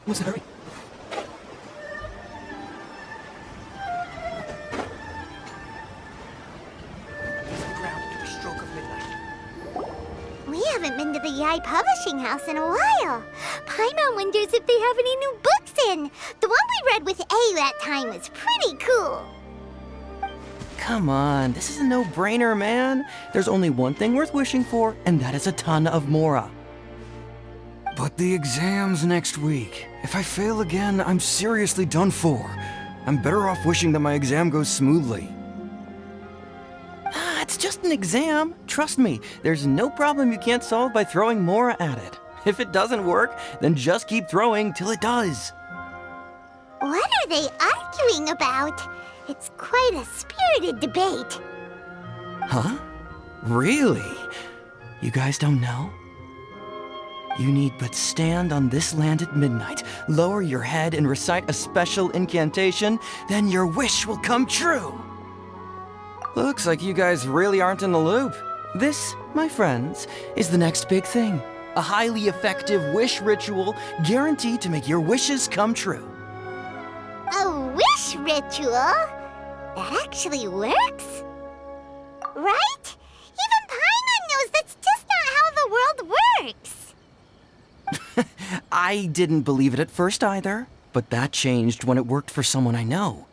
What's the hurry? We haven't been to the Yae Publishing House in a while. Paimon wonders if they have any new books in. The one we read with A that time was pretty cool. Come on, this is a no-brainer, man. There's only one thing worth wishing for, and that is a ton of Mora. But the exam's next week. If I fail again, I'm seriously done for. I'm better off wishing that my exam goes smoothly. It's just an exam. Trust me, there's no problem you can't solve by throwing Mora at it. If it doesn't work, then just keep throwing till it does. What are they arguing about? It's quite a spirited debate. Huh? Really? You guys don't know? You need but stand on this land at midnight, lower your head and recite a special incantation, then your wish will come true. Looks like you guys really aren't in the loop. This, my friends, is the next big thing. A highly effective wish ritual guaranteed to make your wishes come true. A wish ritual? That actually works? Right? Even Paimon knows that's just not how the world works. I didn't believe it at first either, but that changed when it worked for someone I know.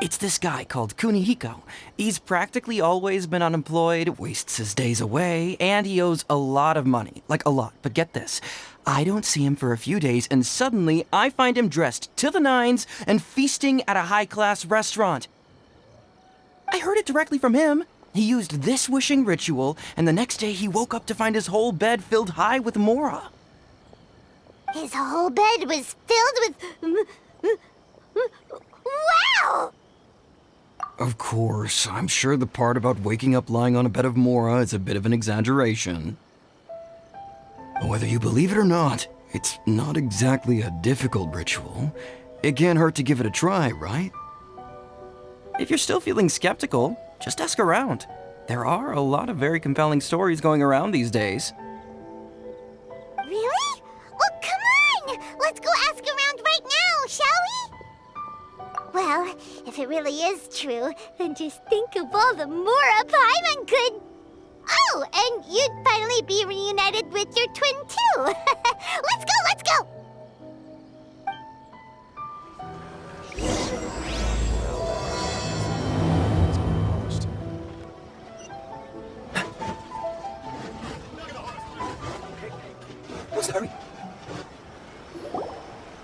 It's this guy called Kunihiko. He's practically always been unemployed, wastes his days away, and he owes a lot of money. Like a lot, but get this. I don't see him for a few days, and suddenly I find him dressed to the nines and feasting at a high-class restaurant. I heard it directly from him. He used this wishing ritual, and the next day he woke up to find his whole bed filled high with Mora. His whole bed was filled with... Wow! Of course, I'm sure the part about waking up lying on a bed of Mora is a bit of an exaggeration. Whether you believe it or not, it's not exactly a difficult ritual. It can't hurt to give it a try, right? If you're still feeling skeptical, just ask around. There are a lot of very compelling stories going around these days. Really? Well, come on! Let's go ask around right now, shall we? Well, if it really is true, then just think of all the Mora Paimon could... Oh, and you'd finally be reunited with your twin, too! Let's go, let's go! What's the hurry?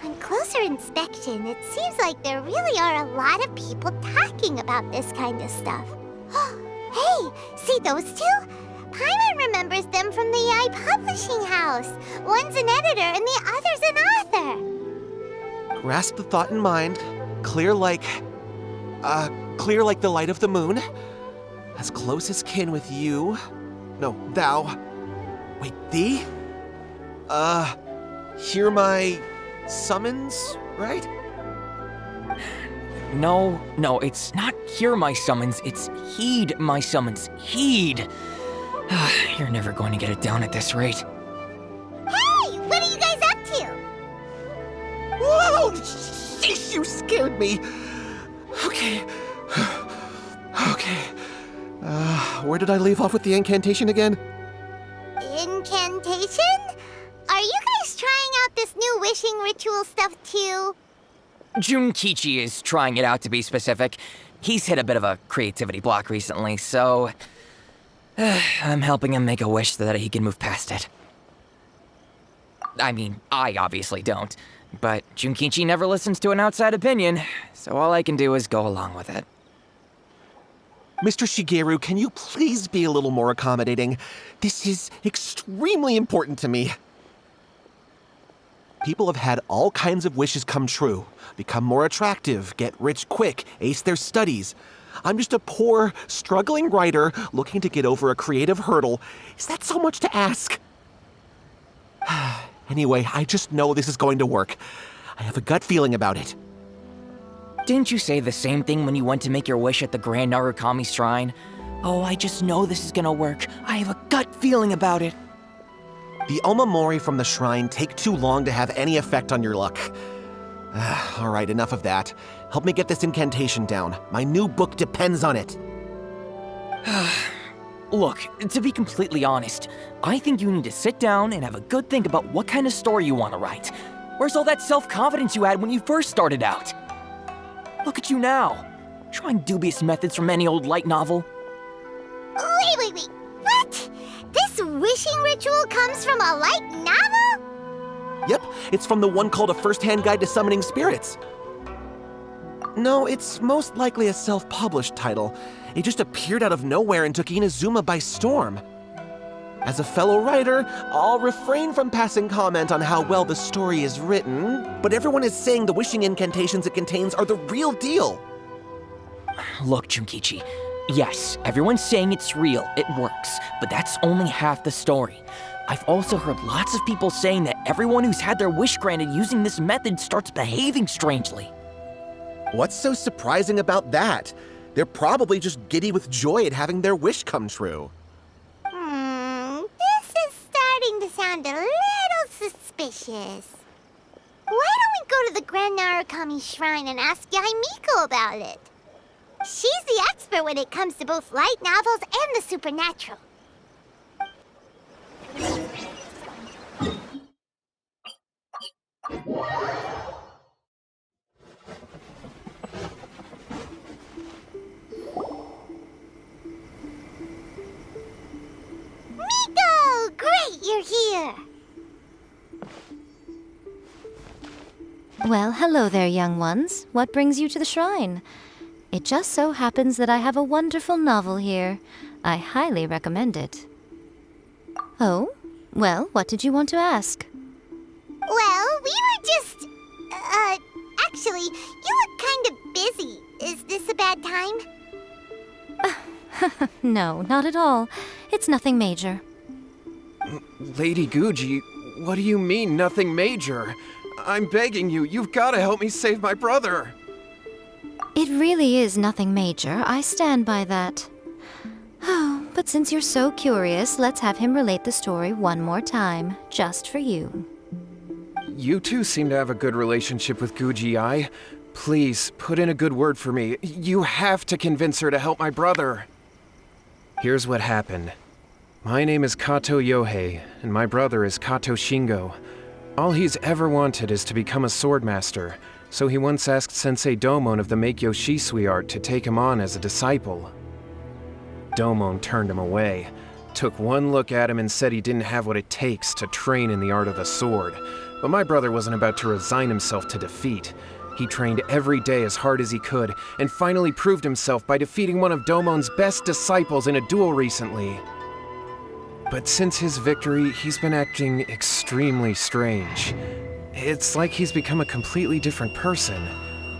On closer inspection, it seems like there really are a lot of people talking about this kind of stuff. Hey, see those two? Paimon remembers them from the Yae Publishing House. One's an editor and the other's an author. Grasp the thought in mind. Clear like the light of the moon. As close as kin with you. No, thou. Wait, thee? Hear my summons, right? No, it's not hear my summons, it's heed my summons. Heed! You're never going to get it down at this rate. Hey, what are you guys up to? Whoa! Sheesh, you scared me! Okay. Okay. Where did I leave off with the incantation again? Incantation? Are you guys trying out this new wishing ritual stuff too? Junkichi is trying it out, to be specific. He's hit a bit of a creativity block recently, so... I'm helping him make a wish so that he can move past it. I mean, I obviously don't, but Junkichi never listens to an outside opinion, so all I can do is go along with it. Mr. Shigeru, can you please be a little more accommodating? This is extremely important to me. People have had all kinds of wishes come true. Become more attractive, get rich quick, ace their studies. I'm just a poor, struggling writer looking to get over a creative hurdle. Is that so much to ask? Anyway, I just know this is going to work. I have a gut feeling about it. Didn't you say the same thing when you went to make your wish at the Grand Narukami Shrine? Oh, I just know this is gonna work. I have a gut feeling about it. The Omamori from the shrine take too long to have any effect on your luck. All right, enough of that. Help me get this incantation down. My new book depends on it. Look, to be completely honest, I think you need to sit down and have a good think about what kind of story you want to write. Where's all that self-confidence you had when you first started out? Look at you now, trying dubious methods from any old light novel. Wait. What? This wishing ritual comes from a light novel? Yep, it's from the one called A First-Hand Guide to Summoning Spirits. No, it's most likely a self-published title. It just appeared out of nowhere and took Inazuma by storm. As a fellow writer, I'll refrain from passing comment on how well the story is written, but everyone is saying the wishing incantations it contains are the real deal. Look, Junkichi, yes, everyone's saying it's real, it works, but that's only half the story. I've also heard lots of people saying that everyone who's had their wish granted using this method starts behaving strangely. What's so surprising about that? They're probably just giddy with joy at having their wish come true. This is starting to sound a little suspicious. Why don't we go to the Grand Narukami Shrine and ask Yae Miko about it? She's the expert when it comes to both light novels and the supernatural. Miko! Great, you're here! Well, hello there, young ones. What brings you to the shrine? It just so happens that I have a wonderful novel here. I highly recommend it. Oh? Well, what did you want to ask? Well, we were just... actually, you look kind of busy. Is this a bad time? No, not at all. It's nothing major. Lady Guji, what do you mean, nothing major? I'm begging you, you've got to help me save my brother. It really is nothing major. I stand by that. Oh, but since you're so curious, let's have him relate the story one more time, just for you. You two seem to have a good relationship with Guji-ai. Please, put in a good word for me. You have to convince her to help my brother. Here's what happened. My name is Kato Yohei, and my brother is Kato Shingo. All he's ever wanted is to become a swordmaster, so he once asked Sensei Domon of the Meikyo Shisui art to take him on as a disciple. Domon turned him away, took one look at him and said he didn't have what it takes to train in the art of the sword. But my brother wasn't about to resign himself to defeat. He trained every day as hard as he could, and finally proved himself by defeating one of Domon's best disciples in a duel recently. But since his victory, he's been acting extremely strange. It's like he's become a completely different person.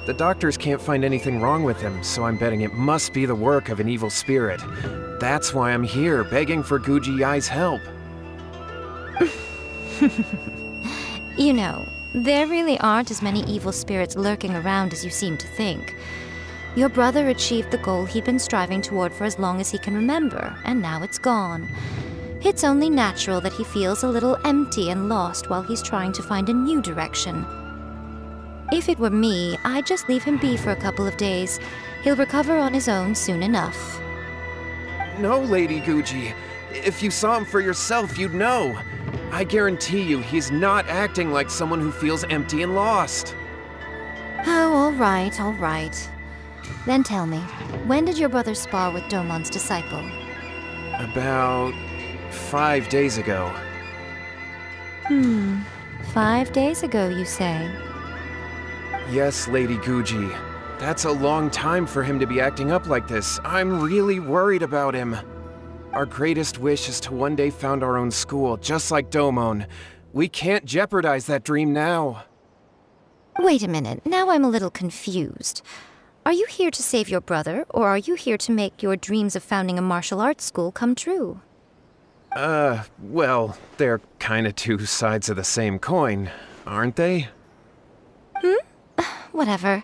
The doctors can't find anything wrong with him, so I'm betting it must be the work of an evil spirit. That's why I'm here, begging for Guji-ai's help. You know, there really aren't as many evil spirits lurking around as you seem to think. Your brother achieved the goal he'd been striving toward for as long as he can remember, and now it's gone. It's only natural that he feels a little empty and lost while he's trying to find a new direction. If it were me, I'd just leave him be for a couple of days. He'll recover on his own soon enough. No, Lady Guji. If you saw him for yourself, you'd know. I guarantee you, he's not acting like someone who feels empty and lost. Oh, all right. Then tell me, when did your brother spar with Domon's disciple? About 5 days ago. 5 days ago, you say? Yes, Lady Guji. That's a long time for him to be acting up like this. I'm really worried about him. Our greatest wish is to one day found our own school, just like Domon. We can't jeopardize that dream now. Wait a minute, now I'm a little confused. Are you here to save your brother, or are you here to make your dreams of founding a martial arts school come true? Well, they're kinda two sides of the same coin, aren't they? Whatever.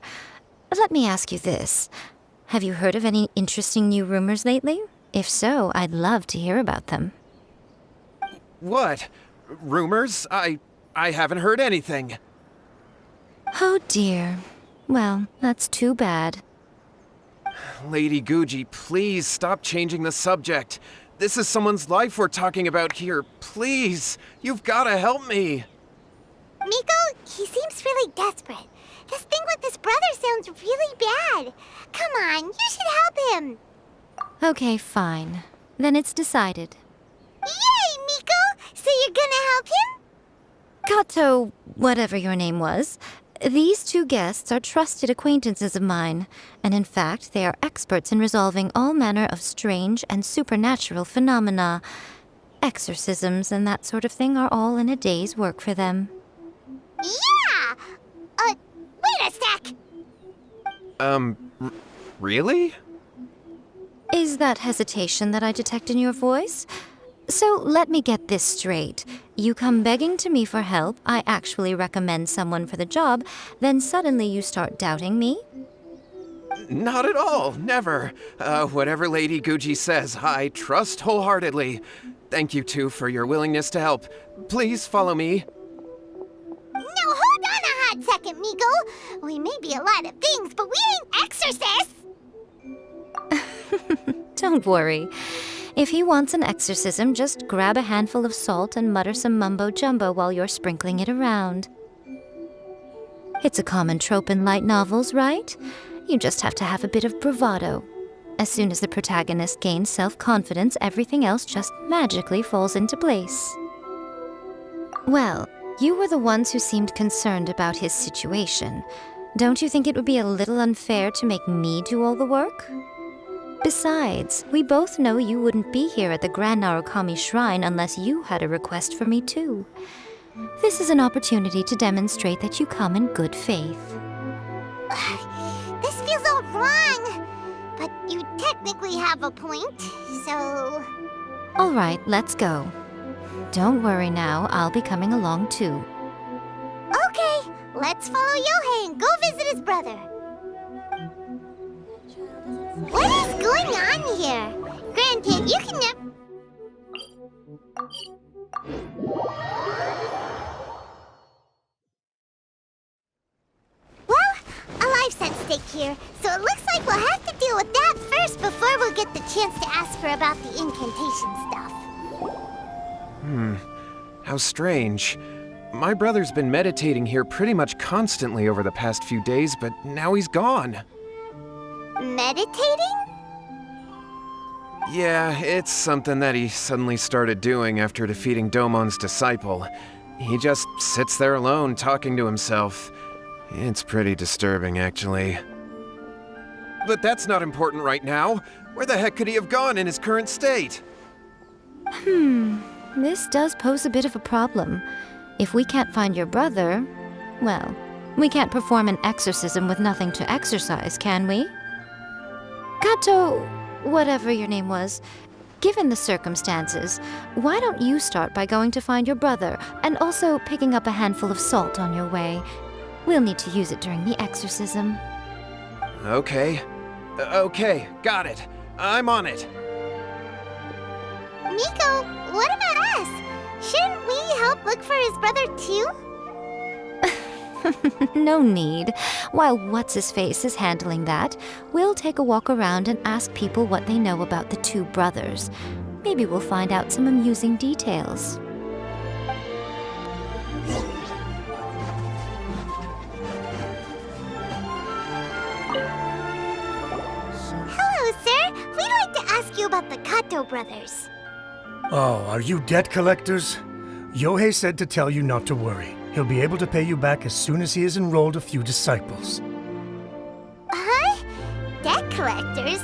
Let me ask you this. Have you heard of any interesting new rumors lately? If so, I'd love to hear about them. What? Rumors? I haven't heard anything. Oh dear. Well, that's too bad. Lady Guji, please stop changing the subject. This is someone's life we're talking about here. Please, you've gotta help me. Miko, he seems really desperate. His thing with his brother sounds really bad. Come on, you should help him. Okay, fine. Then it's decided. Yay, Miko! So you're gonna help him? Kato, whatever your name was, these two guests are trusted acquaintances of mine, and in fact, they are experts in resolving all manner of strange and supernatural phenomena. Exorcisms and that sort of thing are all in a day's work for them. Yeah! Wait a sec! Really? Is that hesitation that I detect in your voice? So let me get this straight. You come begging to me for help, I actually recommend someone for the job, then suddenly you start doubting me? Not at all, never. Whatever Lady Guji says, I trust wholeheartedly. Thank you two for your willingness to help. Please follow me. No, hold on a hot second, Miko. We may be a lot of things, but we ain't exorcists! Don't worry. If he wants an exorcism, just grab a handful of salt and mutter some mumbo-jumbo while you're sprinkling it around. It's a common trope in light novels, right? You just have to have a bit of bravado. As soon as the protagonist gains self-confidence, everything else just magically falls into place. Well, you were the ones who seemed concerned about his situation. Don't you think it would be a little unfair to make me do all the work? Besides, we both know you wouldn't be here at the Grand Narukami Shrine unless you had a request for me too. This is an opportunity to demonstrate that you come in good faith. This feels all wrong. But you technically have a point, so... All right, let's go. Don't worry now, I'll be coming along too. Okay, let's follow Yohei and go visit his brother. What is going on here? Granted, you can Well, a life's at stake here, so it looks like we'll have to deal with that first before we'll get the chance to ask her about the incantation stuff. How strange. My brother's been meditating here pretty much constantly over the past few days, but now he's gone. Meditating? Yeah, it's something that he suddenly started doing after defeating Domon's disciple. He just sits there alone, talking to himself. It's pretty disturbing, actually. But that's not important right now. Where the heck could he have gone in his current state? This does pose a bit of a problem. If we can't find your brother, well, we can't perform an exorcism with nothing to exorcise, can we? Kato, whatever your name was, given the circumstances, why don't you start by going to find your brother and also picking up a handful of salt on your way? We'll need to use it during the exorcism. Okay. Okay, got it. I'm on it. Miko, what about us? Shouldn't we help look for his brother too? No need. While What's-His-Face is handling that, we'll take a walk around and ask people what they know about the two brothers. Maybe we'll find out some amusing details. Hello, sir. We'd like to ask you about the Kato brothers. Oh, are you debt collectors? Yohei said to tell you not to worry. He'll be able to pay you back as soon as he has enrolled a few disciples. Huh? Debt collectors?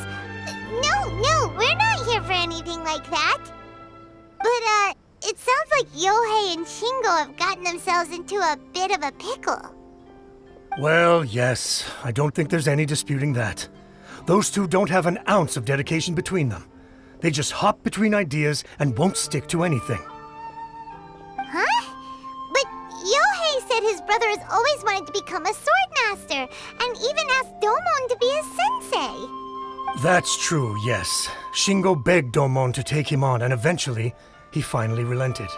No, we're not here for anything like that. But, it sounds like Yohei and Shingo have gotten themselves into a bit of a pickle. Well, yes. I don't think there's any disputing that. Those two don't have an ounce of dedication between them. They just hop between ideas and won't stick to anything. Huh? But Yohei said his brother brother has always wanted to become a sword master, and even asked Domon to be his sensei. That's true, yes. Shingo begged Domon to take him on, and eventually, he finally relented.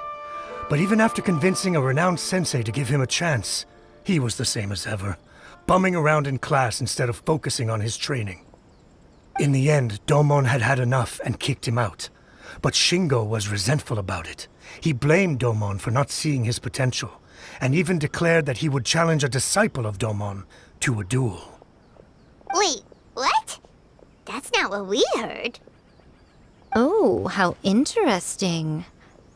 But even after convincing a renowned sensei to give him a chance, he was the same as ever, bumming around in class instead of focusing on his training. In the end, Domon had had enough and kicked him out. But Shingo was resentful about it. He blamed Domon for not seeing his potential, and even declared that he would challenge a disciple of Domon to a duel. Wait, what? That's not what we heard. Oh, how interesting.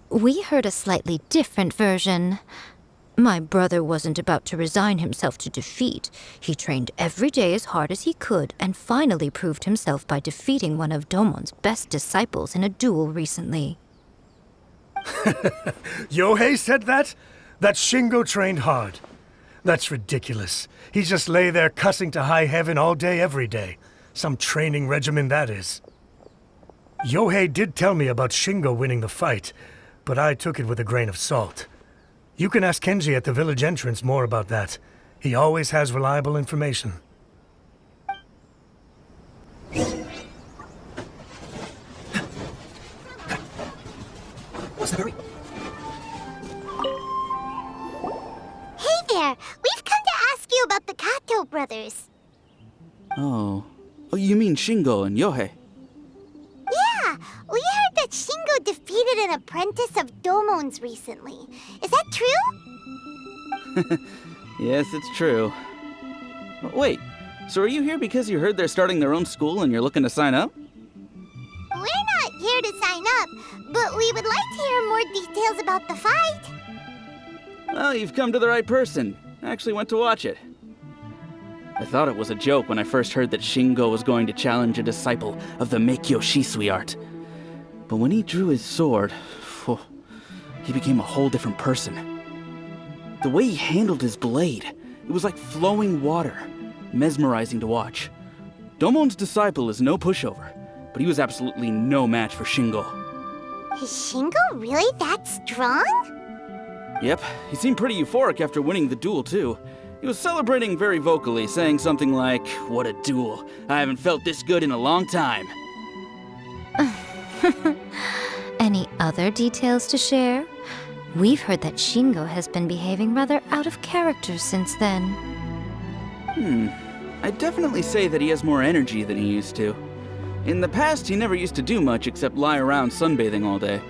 We heard a slightly different version. My brother wasn't about to resign himself to defeat. He trained every day as hard as he could and finally proved himself by defeating one of Domon's best disciples in a duel recently. Yohei said that? That Shingo trained hard. That's ridiculous. He just lay there cussing to high heaven all day, every day. Some training regimen, that is. Yohei did tell me about Shingo winning the fight, but I took it with a grain of salt. You can ask Kenji at the village entrance more about that. He always has reliable information. What's the hurry? Hey there! We've come to ask you about the Kato brothers. Oh, you mean Shingo and Yohei? Yeah, we heard that Shingo defeated an apprentice of Domon's recently. Is that true? Yes, it's true. Wait, so are you here because you heard they're starting their own school and you're looking to sign up? We're not here to sign up, but we would like to hear more details about the fight. Well, you've come to the right person. I actually went to watch it. I thought it was a joke when I first heard that Shingo was going to challenge a disciple of the Meikyo Shisui art. But when he drew his sword, he became a whole different person. The way he handled his blade, it was like flowing water, mesmerizing to watch. Domon's disciple is no pushover, but he was absolutely no match for Shingo. Is Shingo really that strong? Yep, he seemed pretty euphoric after winning the duel too. He was celebrating very vocally, saying something like, "What a duel. I haven't felt this good in a long time." Any other details to share? We've heard that Shingo has been behaving rather out of character since then. I'd definitely say that he has more energy than he used to. In the past, he never used to do much except lie around sunbathing all day.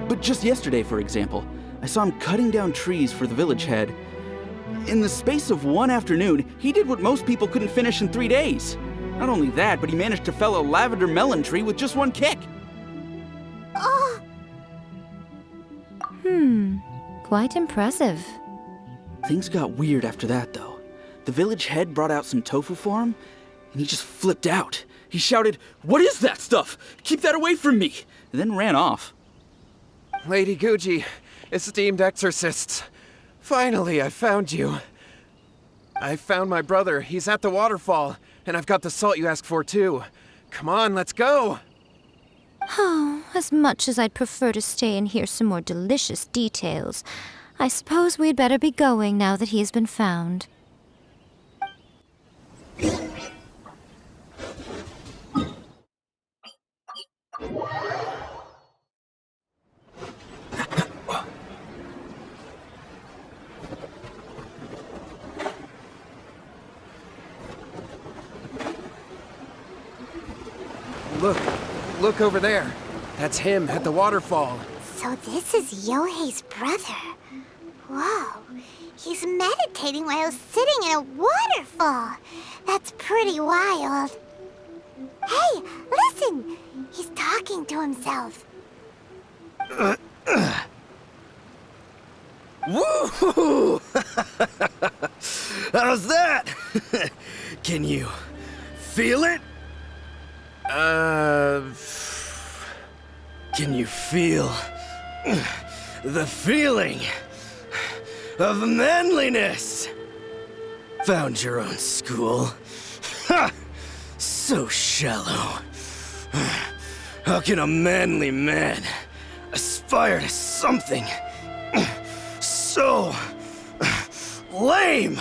But just yesterday, for example, I saw him cutting down trees for the village head. In the space of one afternoon, he did what most people couldn't finish in 3 days. Not only that, but he managed to fell a lavender melon tree with just one kick. Oh, Quite impressive. Things got weird after that, though. The village head brought out some tofu for him, and he just flipped out. He shouted, "What is that stuff? Keep that away from me!" and then ran off. Lady Guji, esteemed exorcists. Finally, I found you. I found my brother. He's at the waterfall, and I've got the salt you asked for, too. Come on, let's go! Oh, as much as I'd prefer to stay and hear some more delicious details, I suppose we'd better be going now that he's been found. Look over there. That's him at the waterfall. so this is Yohei's brother. Whoa, he's meditating while sitting in a waterfall. That's pretty wild. Hey, listen! He's talking to himself. Woo! How's that? Can you feel it? Can you feel the feeling of manliness? Found your own school. Ha! So shallow. How can a manly man aspire to something so lame!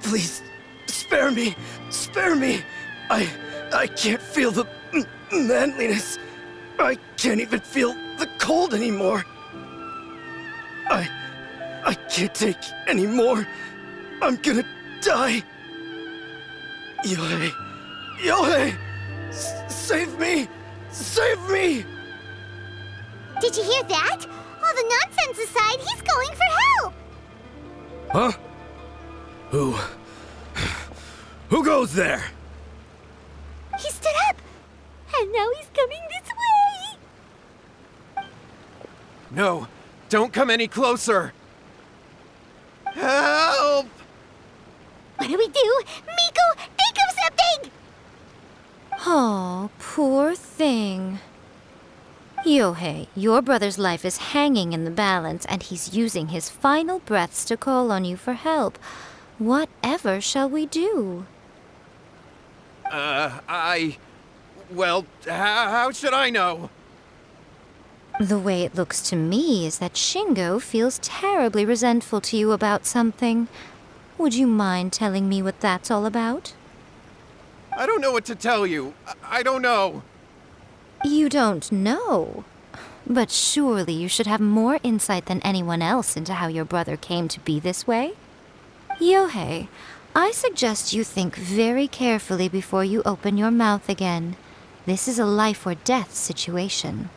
Please, spare me! Spare me! I can't feel the manliness. I can't even feel the cold anymore. I can't take any more. I'm gonna die. Yae! Yae! Save me! Save me! Did you hear that? All the nonsense aside, he's calling for help! Huh? Who goes there? He stood up! And now he's coming this way! No, don't come any closer! Help! What do we do? Miko, think of something! Oh, poor thing. Yohei, your brother's life is hanging in the balance, and he's using his final breaths to call on you for help. Whatever shall we do? Well, how should I know? The way it looks to me is that Shingo feels terribly resentful to you about something. Would you mind telling me what that's all about? I don't know what to tell you. I don't know. You don't know? But surely you should have more insight than anyone else into how your brother came to be this way? Yohei, I suggest you think very carefully before you open your mouth again. This is a life or death situation.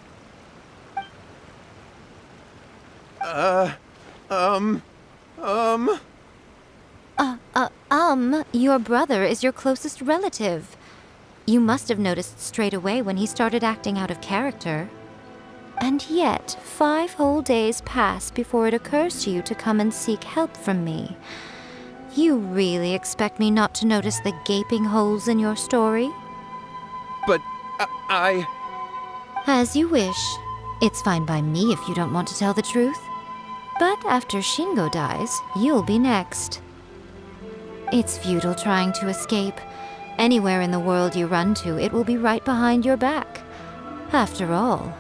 Your brother is your closest relative. You must have noticed straight away when he started acting out of character. And yet, 5 whole days pass before it occurs to you to come and seek help from me. You really expect me not to notice the gaping holes in your story? But As you wish. It's fine by me if you don't want to tell the truth. But after Shingo dies, you'll be next. It's futile trying to escape. Anywhere in the world you run to, it will be right behind your back. After all,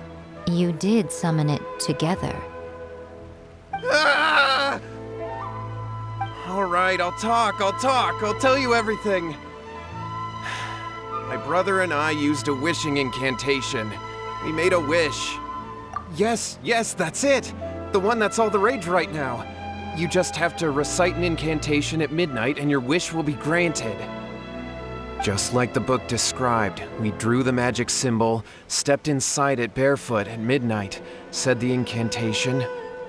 you did summon it together. Ah! All right, I'll talk. I'll tell you everything. My brother and I used a wishing incantation. We made a wish. Yes, that's it. The one that's all the rage right now. You just have to recite an incantation at midnight and your wish will be granted. Just like the book described, we drew the magic symbol, stepped inside it barefoot at midnight, said the incantation,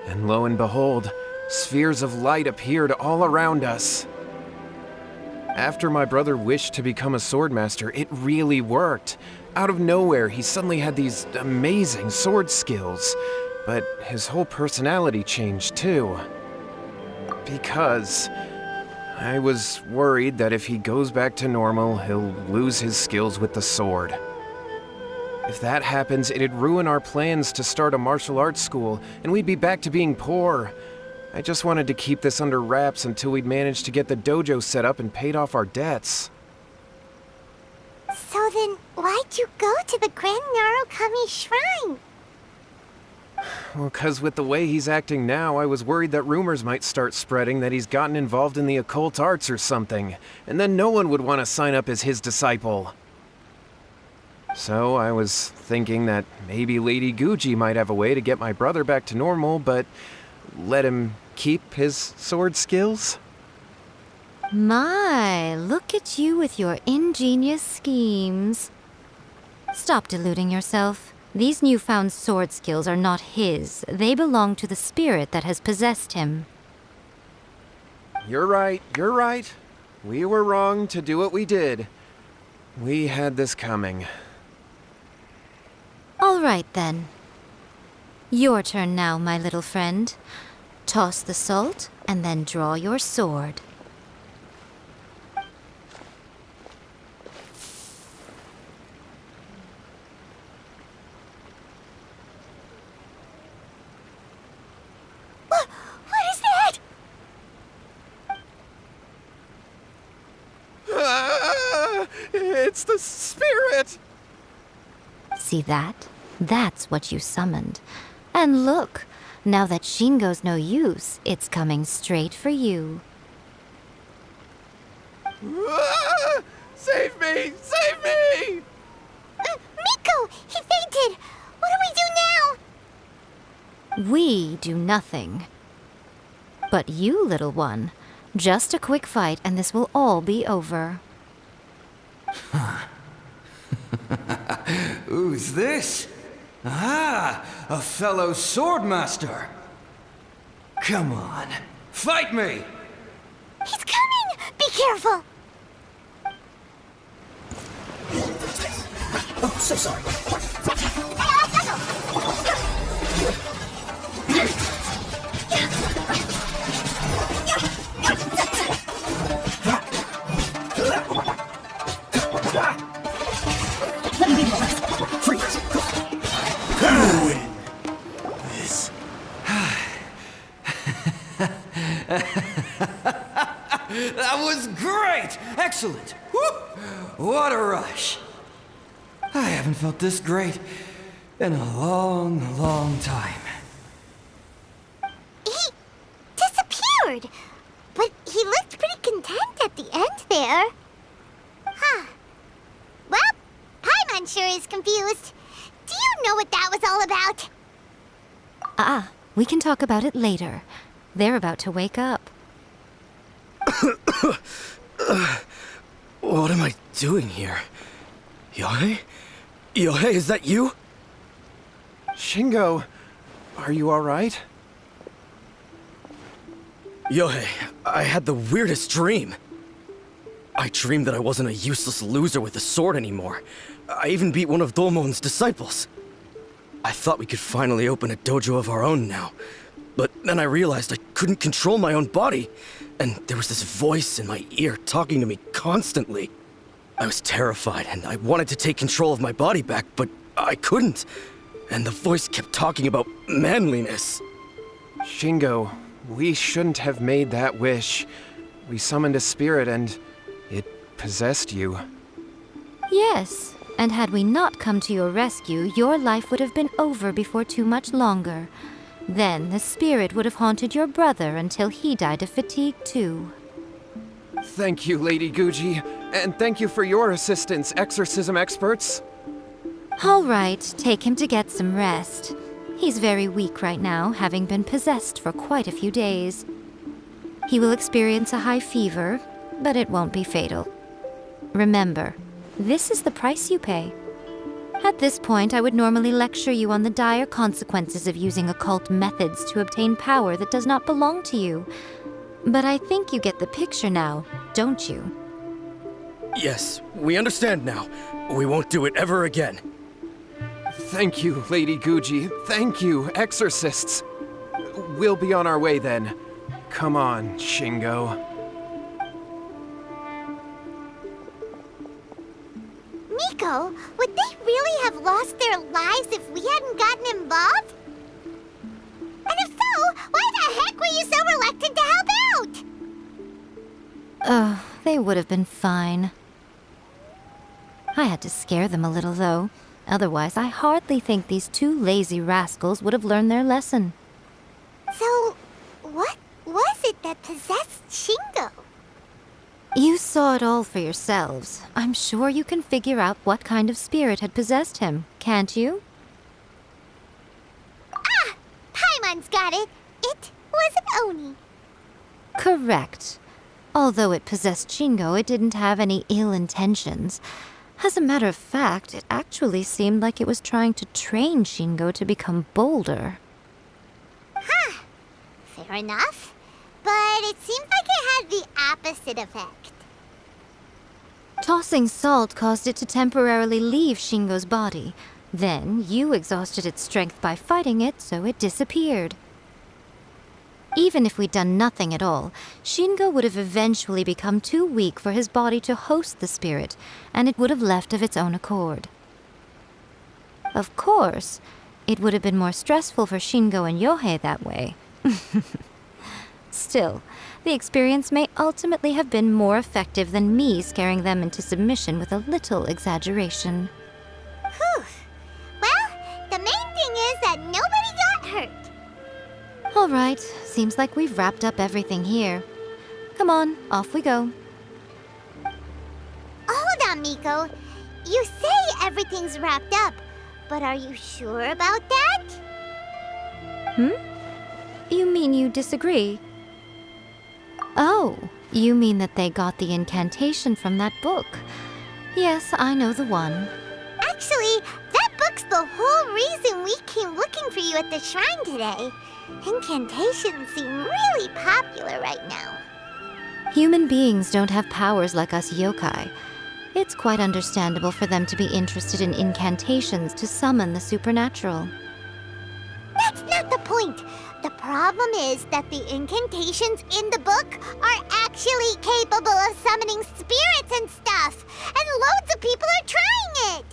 and lo and behold, spheres of light appeared all around us. After my brother wished to become a swordmaster, it really worked. Out of nowhere, he suddenly had these amazing sword skills, but his whole personality changed too. Because I was worried that if he goes back to normal, he'll lose his skills with the sword. If that happens, it'd ruin our plans to start a martial arts school, and we'd be back to being poor. I just wanted to keep this under wraps until we'd managed to get the dojo set up and paid off our debts. So then, why'd you go to the Grand Narukami Shrine? Well, 'cause with the way he's acting now, I was worried that rumors might start spreading that he's gotten involved in the occult arts or something, and then no one would want to sign up as his disciple. So I was thinking that maybe Lady Guji might have a way to get my brother back to normal, but let him keep his sword skills? My, look at you with your ingenious schemes. Stop deluding yourself. These newfound sword skills are not his. They belong to the spirit that has possessed him. You're right. We were wrong to do what we did. We had this coming. All right, then. Your turn now, my little friend. Toss the salt, and then draw your sword. What is that? It's the spirit! See that? That's what you summoned. And look, Now that Shingo's no use, it's coming straight for you. Save me! Save me! Miko! He fainted! What do we do now? We do nothing. But you, little one, just a quick fight and this will all be over. Who's this? Ah, a fellow swordmaster. Come on, fight me! He's coming! Be careful! Oh, so sorry. That was great! Excellent! Whoop! What a rush! I haven't felt this great in a long, long time. He disappeared! But he looked pretty content at the end there. Huh. Well, Paimon sure is confused. Do you know what that was all about? We can talk about it later. They're about to wake up. What am I doing here? Yae? Yae, is that you? Shingo, are you alright? Yae, I had the weirdest dream. I dreamed that I wasn't a useless loser with a sword anymore. I even beat one of Domon's disciples. I thought we could finally open a dojo of our own now. But then I realized I couldn't control my own body, and there was this voice in my ear talking to me constantly. I was terrified, and I wanted to take control of my body back, but I couldn't. And the voice kept talking about manliness. Shingo, we shouldn't have made that wish. We summoned a spirit and it possessed you. Yes, and had we not come to your rescue, your life would have been over before too much longer. Then the spirit would have haunted your brother until he died of fatigue too. Thank you, Lady Guji, and thank you for your assistance, exorcism experts. All right, take him to get some rest. He's very weak right now, having been possessed for quite a few days. He will experience a high fever, but it won't be fatal. Remember, this is the price you pay. At this point, I would normally lecture you on the dire consequences of using occult methods to obtain power that does not belong to you. But I think you get the picture now, don't you? Yes, we understand now. We won't do it ever again. Thank you, Lady Guji. Thank you, exorcists. We'll be on our way then. Come on, Shingo. Miko, would they really have lost their lives if we hadn't gotten involved? And if so, why the heck were you so reluctant to help out? Oh, they would have been fine. I had to scare them a little, though. Otherwise, I hardly think these two lazy rascals would have learned their lesson. So, what was it that possessed Shingo? You saw it all for yourselves. I'm sure you can figure out what kind of spirit had possessed him, can't you? Ah! Paimon's got it. It was an Oni. Correct. Although it possessed Shingo, it didn't have any ill intentions. As a matter of fact, it actually seemed like it was trying to train Shingo to become bolder. Huh. Fair enough. But it seemed like it had the opposite effect. Tossing salt caused it to temporarily leave Shingo's body. Then you exhausted its strength by fighting it, so it disappeared. Even if we'd done nothing at all, Shingo would have eventually become too weak for his body to host the spirit, and it would have left of its own accord. Of course, it would have been more stressful for Shingo and Yohei that way. Still, the experience may ultimately have been more effective than me scaring them into submission with a little exaggeration. Whew. Well, the main thing is that nobody got hurt. All right, seems like we've wrapped up everything here. Come on, off we go. Hold on, Miko. You say everything's wrapped up, but are you sure about that? You mean you disagree? Oh, you mean that they got the incantation from that book. Yes, I know the one. Actually, that book's the whole reason we came looking for you at the shrine today. Incantations seem really popular right now. Human beings don't have powers like us yokai. It's quite understandable for them to be interested in incantations to summon the supernatural. That's not the point. The problem is that the incantations in the book are actually capable of summoning spirits and stuff, and loads of people are trying it.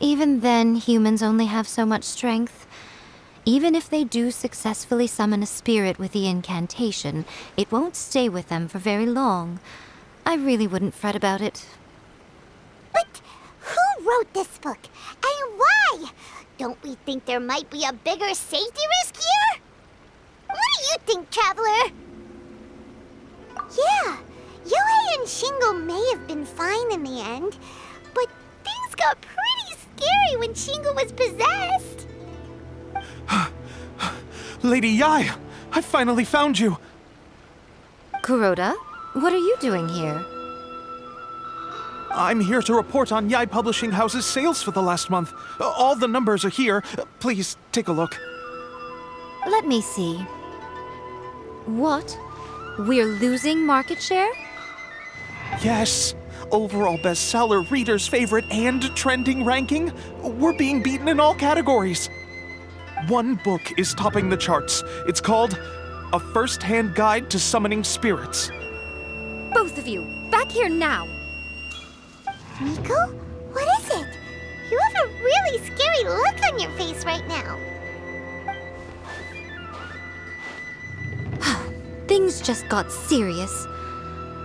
Even then, humans only have so much strength. Even if they do successfully summon a spirit with the incantation, it won't stay with them for very long. I really wouldn't fret about it. But who wrote this book, and why? Don't we think there might be a bigger safety risk here? What do you think, Traveler? Yeah, Yae and Shingo may have been fine in the end, but things got pretty scary when Shingo was possessed. Lady Yae, I finally found you. Kuroda, what are you doing here? I'm here to report on Yae Publishing House's sales for the last month. All the numbers are here. Please take a look. Let me see. What? We're losing market share? Yes. Overall bestseller, readers' favorite, and trending ranking. We're being beaten in all categories. One book is topping the charts. It's called A First-Hand Guide to Summoning Spirits. Both of you, back here now! Miko? What is it? You have a really scary look on your face right now. Things just got serious.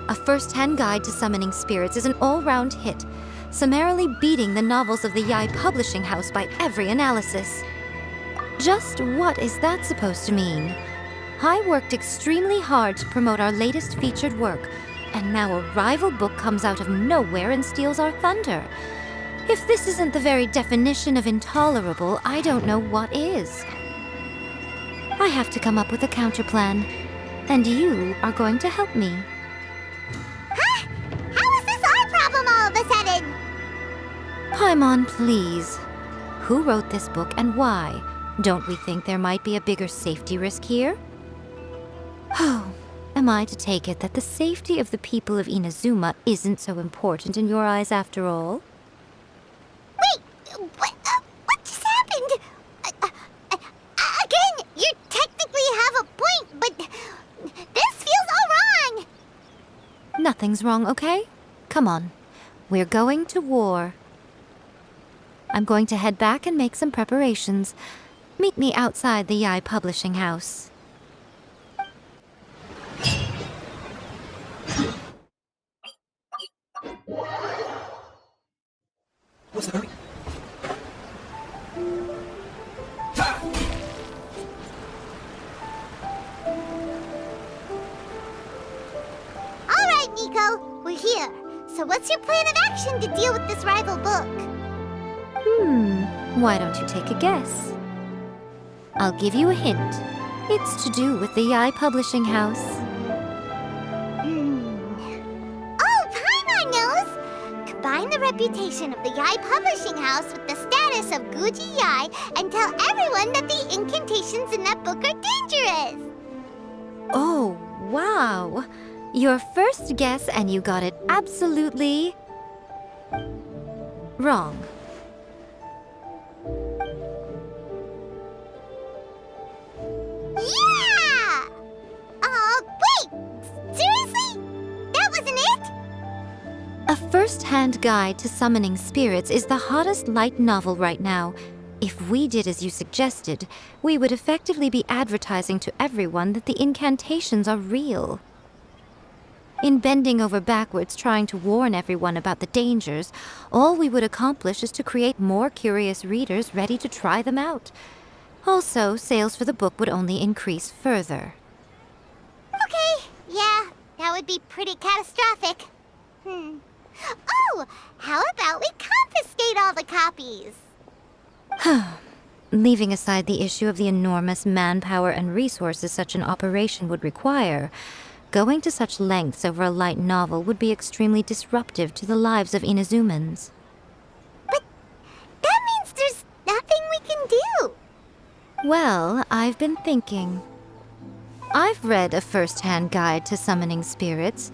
A First-Hand Guide to Summoning Spirits is an all-round hit, summarily beating the novels of the Yae Publishing House by every analysis. Just what is that supposed to mean? I worked extremely hard to promote our latest featured work, and now a rival book comes out of nowhere and steals our thunder. If this isn't the very definition of intolerable, I don't know what is. I have to come up with a counterplan, and you are going to help me. Huh? How is this our problem all of a sudden? Paimon, please. Who wrote this book and why? Don't we think there might be a bigger safety risk here? Oh, am I to take it that the safety of the people of Inazuma isn't so important in your eyes after all? Wait, what just happened? Again, you technically have a point, but this feels all wrong. Nothing's wrong, okay? Come on. We're going to war. I'm going to head back and make some preparations. Meet me outside the Yae Publishing House. What's that? All right, Miko, we're here. So what's your plan of action to deal with this rival book? Why don't you take a guess? I'll give you a hint. It's to do with the Yae Publishing House. Oh, Paimon knows! Combine the reputation of the Yae Publishing House with the status of Guji Yae and tell everyone that the incantations in that book are dangerous! Oh, wow. Your first guess and you got it absolutely wrong. Yeah! Wait! Seriously? That wasn't it? A First-Hand Guide to Summoning Spirits is the hottest light novel right now. If we did as you suggested, we would effectively be advertising to everyone that the incantations are real. In bending over backwards trying to warn everyone about the dangers, all we would accomplish is to create more curious readers ready to try them out. Also, sales for the book would only increase further. Okay, yeah, that would be pretty catastrophic. Oh, how about we confiscate all the copies? Leaving aside the issue of the enormous manpower and resources such an operation would require, going to such lengths over a light novel would be extremely disruptive to the lives of Inazumans. But that means there's nothing we can do. Well, I've been thinking. I've read a first-hand guide to summoning spirits.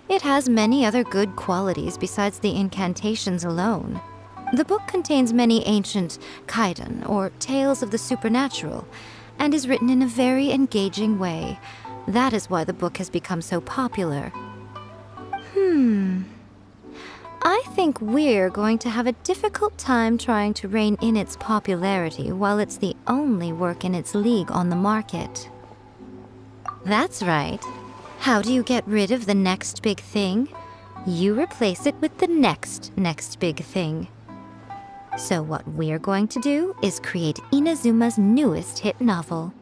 It has many other good qualities besides the incantations alone. The book contains many ancient kaidan, or tales of the supernatural, and is written in a very engaging way. That is why the book has become so popular. I think we're going to have a difficult time trying to rein in its popularity while it's the only work in its league on the market. That's right. How do you get rid of the next big thing? You replace it with the next big thing. So what we're going to do is create Inazuma's newest hit novel.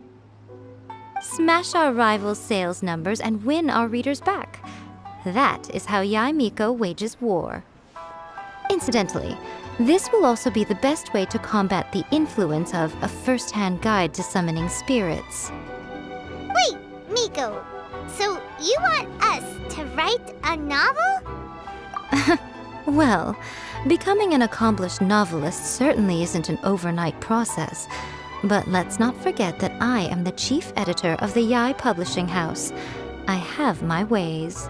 Smash our rivals' sales numbers and win our readers back. That is how Yae Miko wages war. Incidentally, this will also be the best way to combat the influence of a first-hand guide to summoning spirits. Wait, Miko, so you want us to write a novel? Well, becoming an accomplished novelist certainly isn't an overnight process. But let's not forget that I am the chief editor of the Yae Publishing House. I have my ways.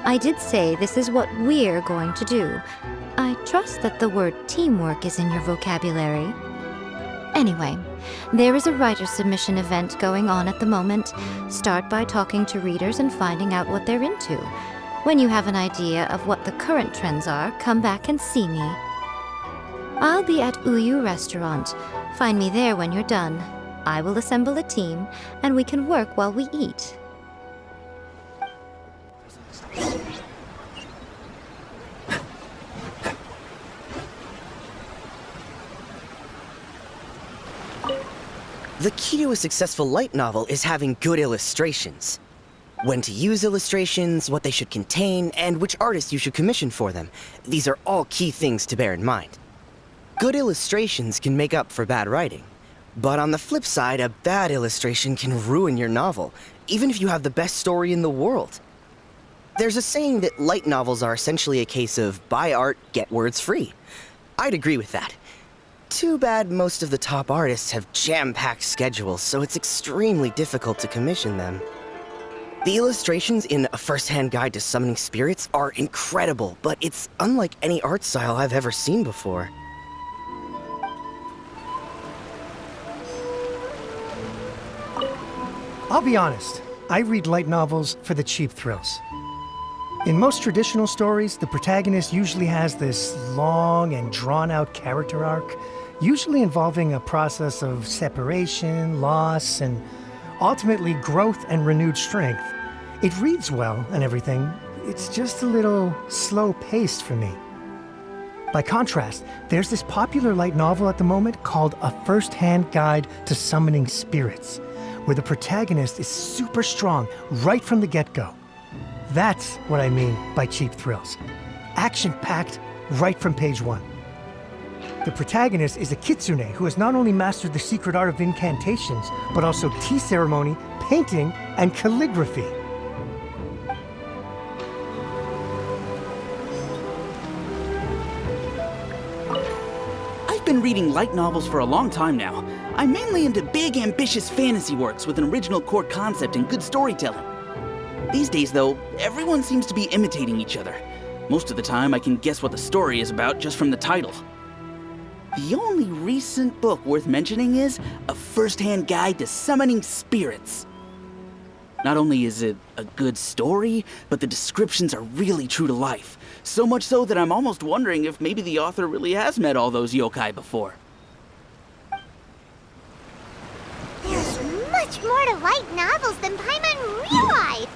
I did say this is what we're going to do. I trust that the word teamwork is in your vocabulary. Anyway, there is a writer submission event going on at the moment. Start by talking to readers and finding out what they're into. When you have an idea of what the current trends are, come back and see me. I'll be at Uyu Restaurant. Find me there when you're done. I will assemble a team, and we can work while we eat. The key to a successful light novel is having good illustrations. When to use illustrations, what they should contain, and which artists you should commission for them. These are all key things to bear in mind. Good illustrations can make up for bad writing. But on the flip side, a bad illustration can ruin your novel, even if you have the best story in the world. There's a saying that light novels are essentially a case of buy art, get words free. I'd agree with that. Too bad most of the top artists have jam-packed schedules, so it's extremely difficult to commission them. The illustrations in A First-Hand Guide to Summoning Spirits are incredible, but it's unlike any art style I've ever seen before. I'll be honest, I read light novels for the cheap thrills. In most traditional stories, the protagonist usually has this long and drawn-out character arc, usually involving a process of separation, loss, and ultimately growth and renewed strength. It reads well and everything, it's just a little slow-paced for me. By contrast, there's this popular light novel at the moment called A First-Hand Guide to Summoning Spirits, where the protagonist is super strong right from the get-go. That's what I mean by cheap thrills. Action-packed right from page 1. The protagonist is a kitsune who has not only mastered the secret art of incantations, but also tea ceremony, painting, and calligraphy. I've been reading light novels for a long time now. I'm mainly into big, ambitious fantasy works with an original core concept and good storytelling. These days, though, everyone seems to be imitating each other. Most of the time, I can guess what the story is about just from the title. The only recent book worth mentioning is A First-Hand Guide to Summoning Spirits. Not only is it a good story, but the descriptions are really true to life. So much so that I'm almost wondering if maybe the author really has met all those yokai before. There's much more to light novels than Paimon realized.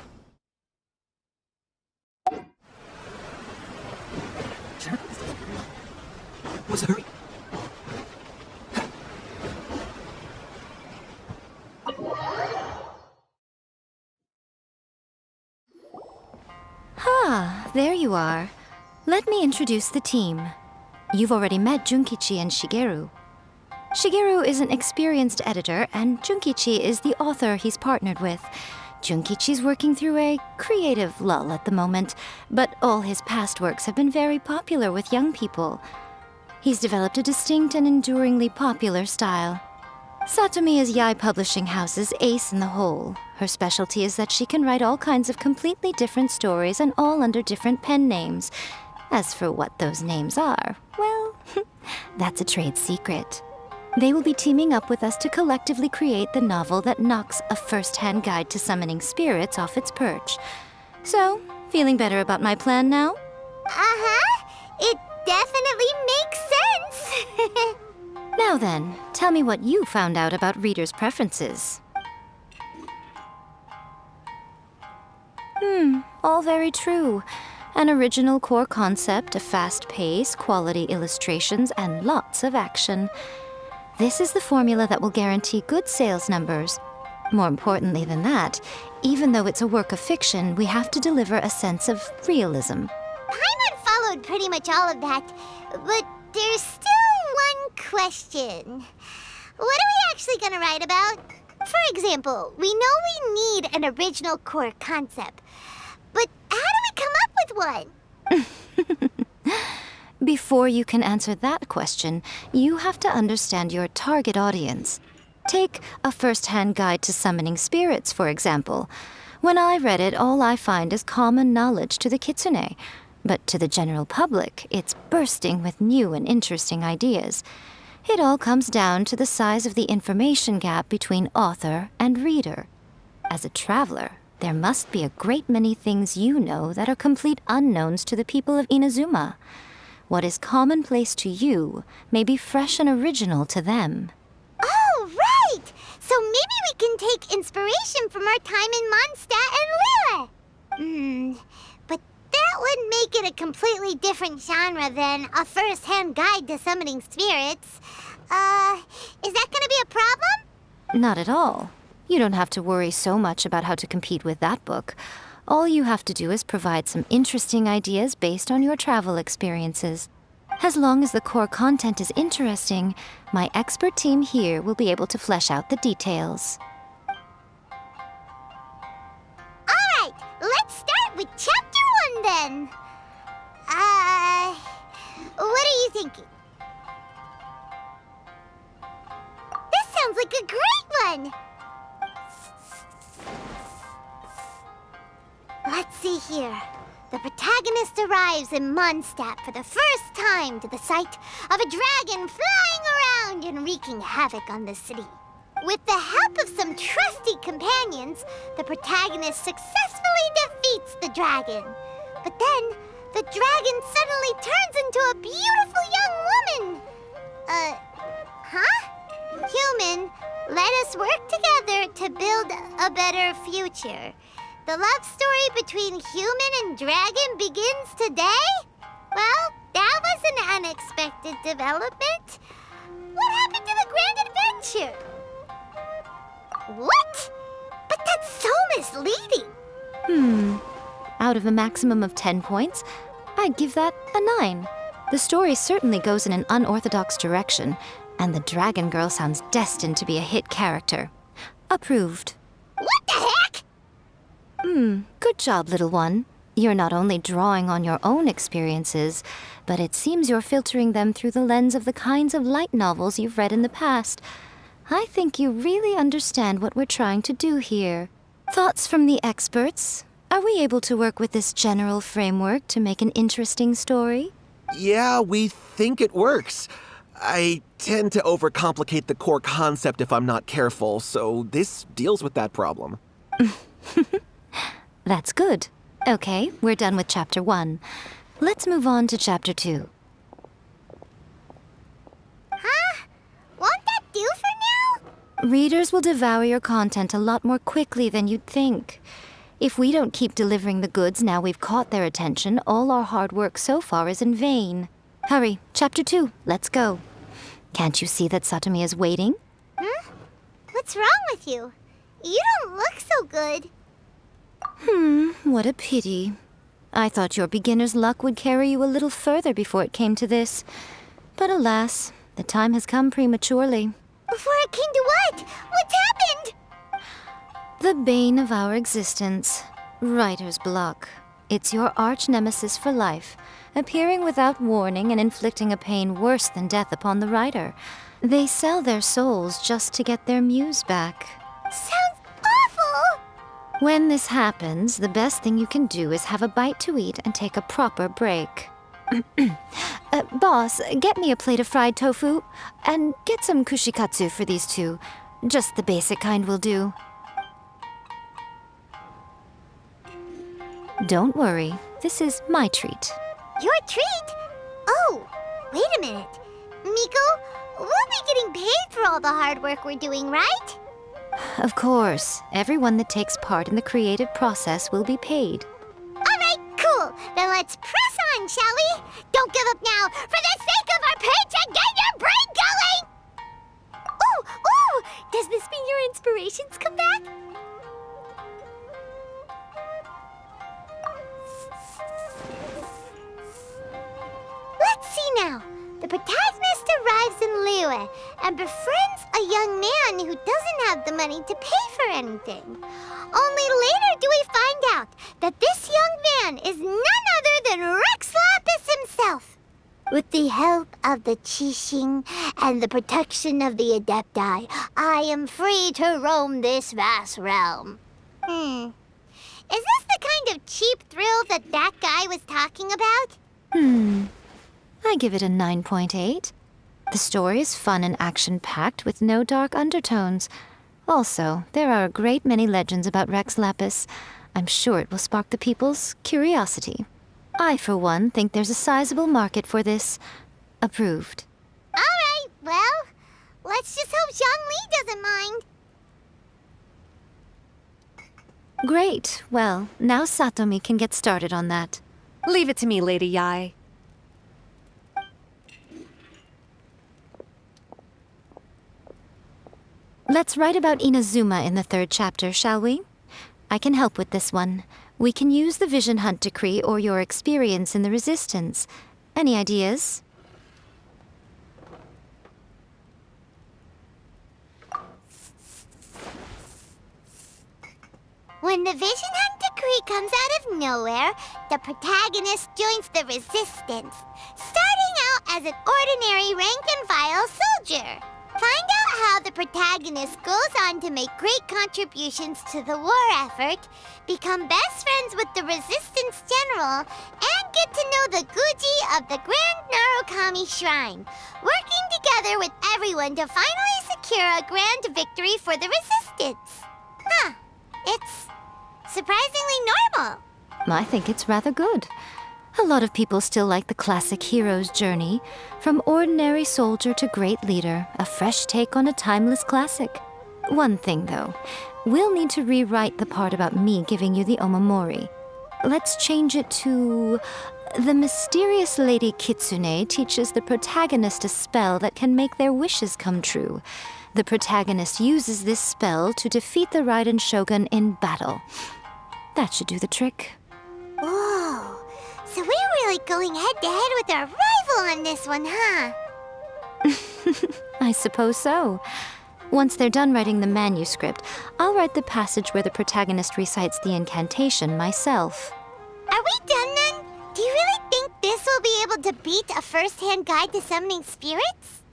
you are. Let me introduce the team. You've already met Junkichi and Shigeru. Shigeru is an experienced editor, and Junkichi is the author he's partnered with. Junkichi's working through a creative lull at the moment, but all his past works have been very popular with young people. He's developed a distinct and enduringly popular style. Satomi is Yae Publishing House's ace in the hole. Her specialty is that she can write all kinds of completely different stories and all under different pen names. As for what those names are, well, that's a trade secret. They will be teaming up with us to collectively create the novel that knocks a first-hand guide to summoning spirits off its perch. So, feeling better about my plan now? Uh-huh. It definitely makes sense. Now then, tell me what you found out about readers' preferences. All very true. An original core concept, a fast pace, quality illustrations, and lots of action. This is the formula that will guarantee good sales numbers. More importantly than that, even though it's a work of fiction, we have to deliver a sense of realism. Paimon followed pretty much all of that, but there's still one question. What are we actually gonna write about? For example, we know we need an original core concept, but how do we come up with one? Before you can answer that question, you have to understand your target audience. Take A First-Hand Guide to Summoning Spirits, for example. When I read it, all I find is common knowledge to the kitsune. But to the general public, it's bursting with new and interesting ideas. It all comes down to the size of the information gap between author and reader. As a traveler, there must be a great many things you know that are complete unknowns to the people of Inazuma. What is commonplace to you may be fresh and original to them. Oh, right! So maybe we can take inspiration from our time in Mondstadt and Lille. But that would make it a completely different genre than A First-Hand Guide to Summoning Spirits. Is that gonna be a problem? Not at all. You don't have to worry so much about how to compete with that book. All you have to do is provide some interesting ideas based on your travel experiences. As long as the core content is interesting, my expert team here will be able to flesh out the details. Alright, let's start with Chapter 1 then. What are you thinking? This sounds like a great one! Let's see here. The protagonist arrives in Mondstadt for the first time to the sight of a dragon flying around and wreaking havoc on the city. With the help of some trusty companions, the protagonist successfully defeats the dragon. But then, the dragon suddenly turns into a beautiful young woman. Human, let us work together to build a better future. The love story between human and dragon begins today? Well, that was an unexpected development. What happened to the grand adventure? What? But that's so misleading. Out of a maximum of 10 points, I'd give that a 9. The story certainly goes in an unorthodox direction, and the Dragon Girl sounds destined to be a hit character. Approved. What the heck? Good job, little one. You're not only drawing on your own experiences, but it seems you're filtering them through the lens of the kinds of light novels you've read in the past. I think you really understand what we're trying to do here. Thoughts from the experts? Are we able to work with this general framework to make an interesting story? Yeah, we think it works. I tend to overcomplicate the core concept if I'm not careful, so this deals with that problem. That's good. Okay, we're done with Chapter 1. Let's move on to Chapter 2. Won't that do for now? Readers will devour your content a lot more quickly than you'd think. If we don't keep delivering the goods now we've caught their attention, all our hard work so far is in vain. Hurry, Chapter 2, let's go. Can't you see that Satomi is waiting? What's wrong with you? You don't look so good. What a pity. I thought your beginner's luck would carry you a little further before it came to this. But alas, the time has come prematurely. Before it came to what? What's happened? The bane of our existence, writer's block. It's your arch nemesis for life, appearing without warning and inflicting a pain worse than death upon the writer. They sell their souls just to get their muse back. Sounds awful! When this happens, the best thing you can do is have a bite to eat and take a proper break. Boss, get me a plate of fried tofu, and get some kushikatsu for these two. Just the basic kind will do. Don't worry, this is my treat. Your treat? Oh, wait a minute. Miko, we'll be getting paid for all the hard work we're doing, right? Of course, everyone that takes part in the creative process will be paid. Alright, cool. Then let's press on, shall we? Don't give up now. For the sake of our paycheck, get your brain going! Ooh! Does this mean your inspirations come back? Let's see now. The protagonist arrives in Liyue and befriends a young man who doesn't have the money to pay for anything. Only later do we find out that this young man is none other than Rex Lapis himself. With the help of the Qixing and the protection of the Adepti, I am free to roam this vast realm. Is this the kind of cheap thrill that guy was talking about? I give it a 9.8. The story is fun and action-packed with no dark undertones. Also, there are a great many legends about Rex Lapis. I'm sure it will spark the people's curiosity. I, for one, think there's a sizable market for this. Approved. Alright, well, let's just hope Zhongli doesn't mind. Great. Well, now Satomi can get started on that. Leave it to me, Lady Yae. Let's write about Inazuma in the 3rd chapter, shall we? I can help with this one. We can use the Vision Hunt Decree or your experience in the Resistance. Any ideas? When the Vision Hunt Decree comes out of nowhere, the protagonist joins the Resistance, starting out as an ordinary rank-and-file soldier. Find out how the protagonist goes on to make great contributions to the war effort, become best friends with the Resistance General, and get to know the Guji of the Grand Narukami Shrine, working together with everyone to finally secure a grand victory for the Resistance. It's surprisingly normal. I think it's rather good. A lot of people still like the classic hero's journey. From ordinary soldier to great leader, a fresh take on a timeless classic. One thing, though. We'll need to rewrite the part about me giving you the omamori. Let's change it to... The mysterious Lady Kitsune teaches the protagonist a spell that can make their wishes come true. The protagonist uses this spell to defeat the Raiden Shogun in battle. That should do the trick. Whoa, so we're really going head-to-head with our rival on this one, huh? I suppose so. Once they're done writing the manuscript, I'll write the passage where the protagonist recites the incantation myself. Are we done then? Do you really think this will be able to beat a first-hand guide to summoning spirits?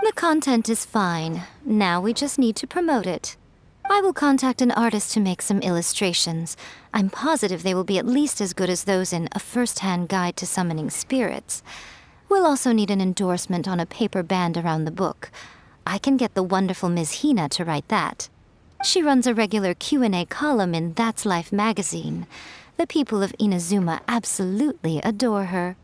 The content is fine. Now we just need to promote it. I will contact an artist to make some illustrations. I'm positive they will be at least as good as those in A First-Hand Guide to Summoning Spirits. We'll also need an endorsement on a paper band around the book. I can get the wonderful Ms. Hina to write that. She runs a regular Q&A column in That's Life magazine. The people of Inazuma absolutely adore her.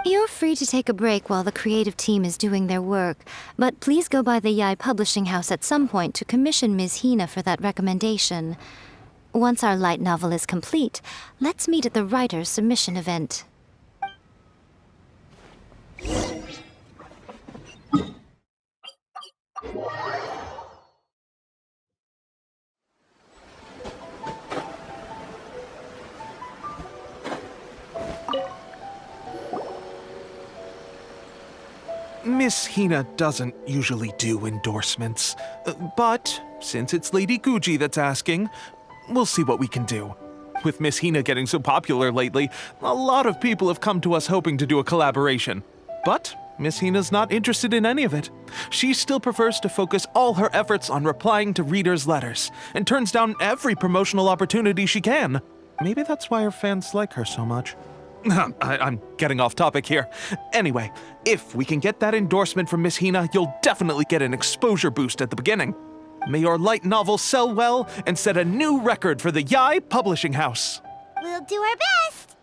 You're free to take a break while the creative team is doing their work, but please go by the Yae Publishing House at some point to commission Ms. Hina for that recommendation. Once our light novel is complete, let's meet at the writer's submission event. Miss Hina doesn't usually do endorsements, but since it's Lady Guji that's asking, we'll see what we can do. With Miss Hina getting so popular lately, a lot of people have come to us hoping to do a collaboration. But Miss Hina's not interested in any of it. She still prefers to focus all her efforts on replying to readers' letters, and turns down every promotional opportunity she can. Maybe that's why her fans like her so much. I'm getting off topic here. Anyway, if we can get that endorsement from Miss Hina, you'll definitely get an exposure boost at the beginning. May your light novel sell well and set a new record for the Yae Publishing House. We'll do our best.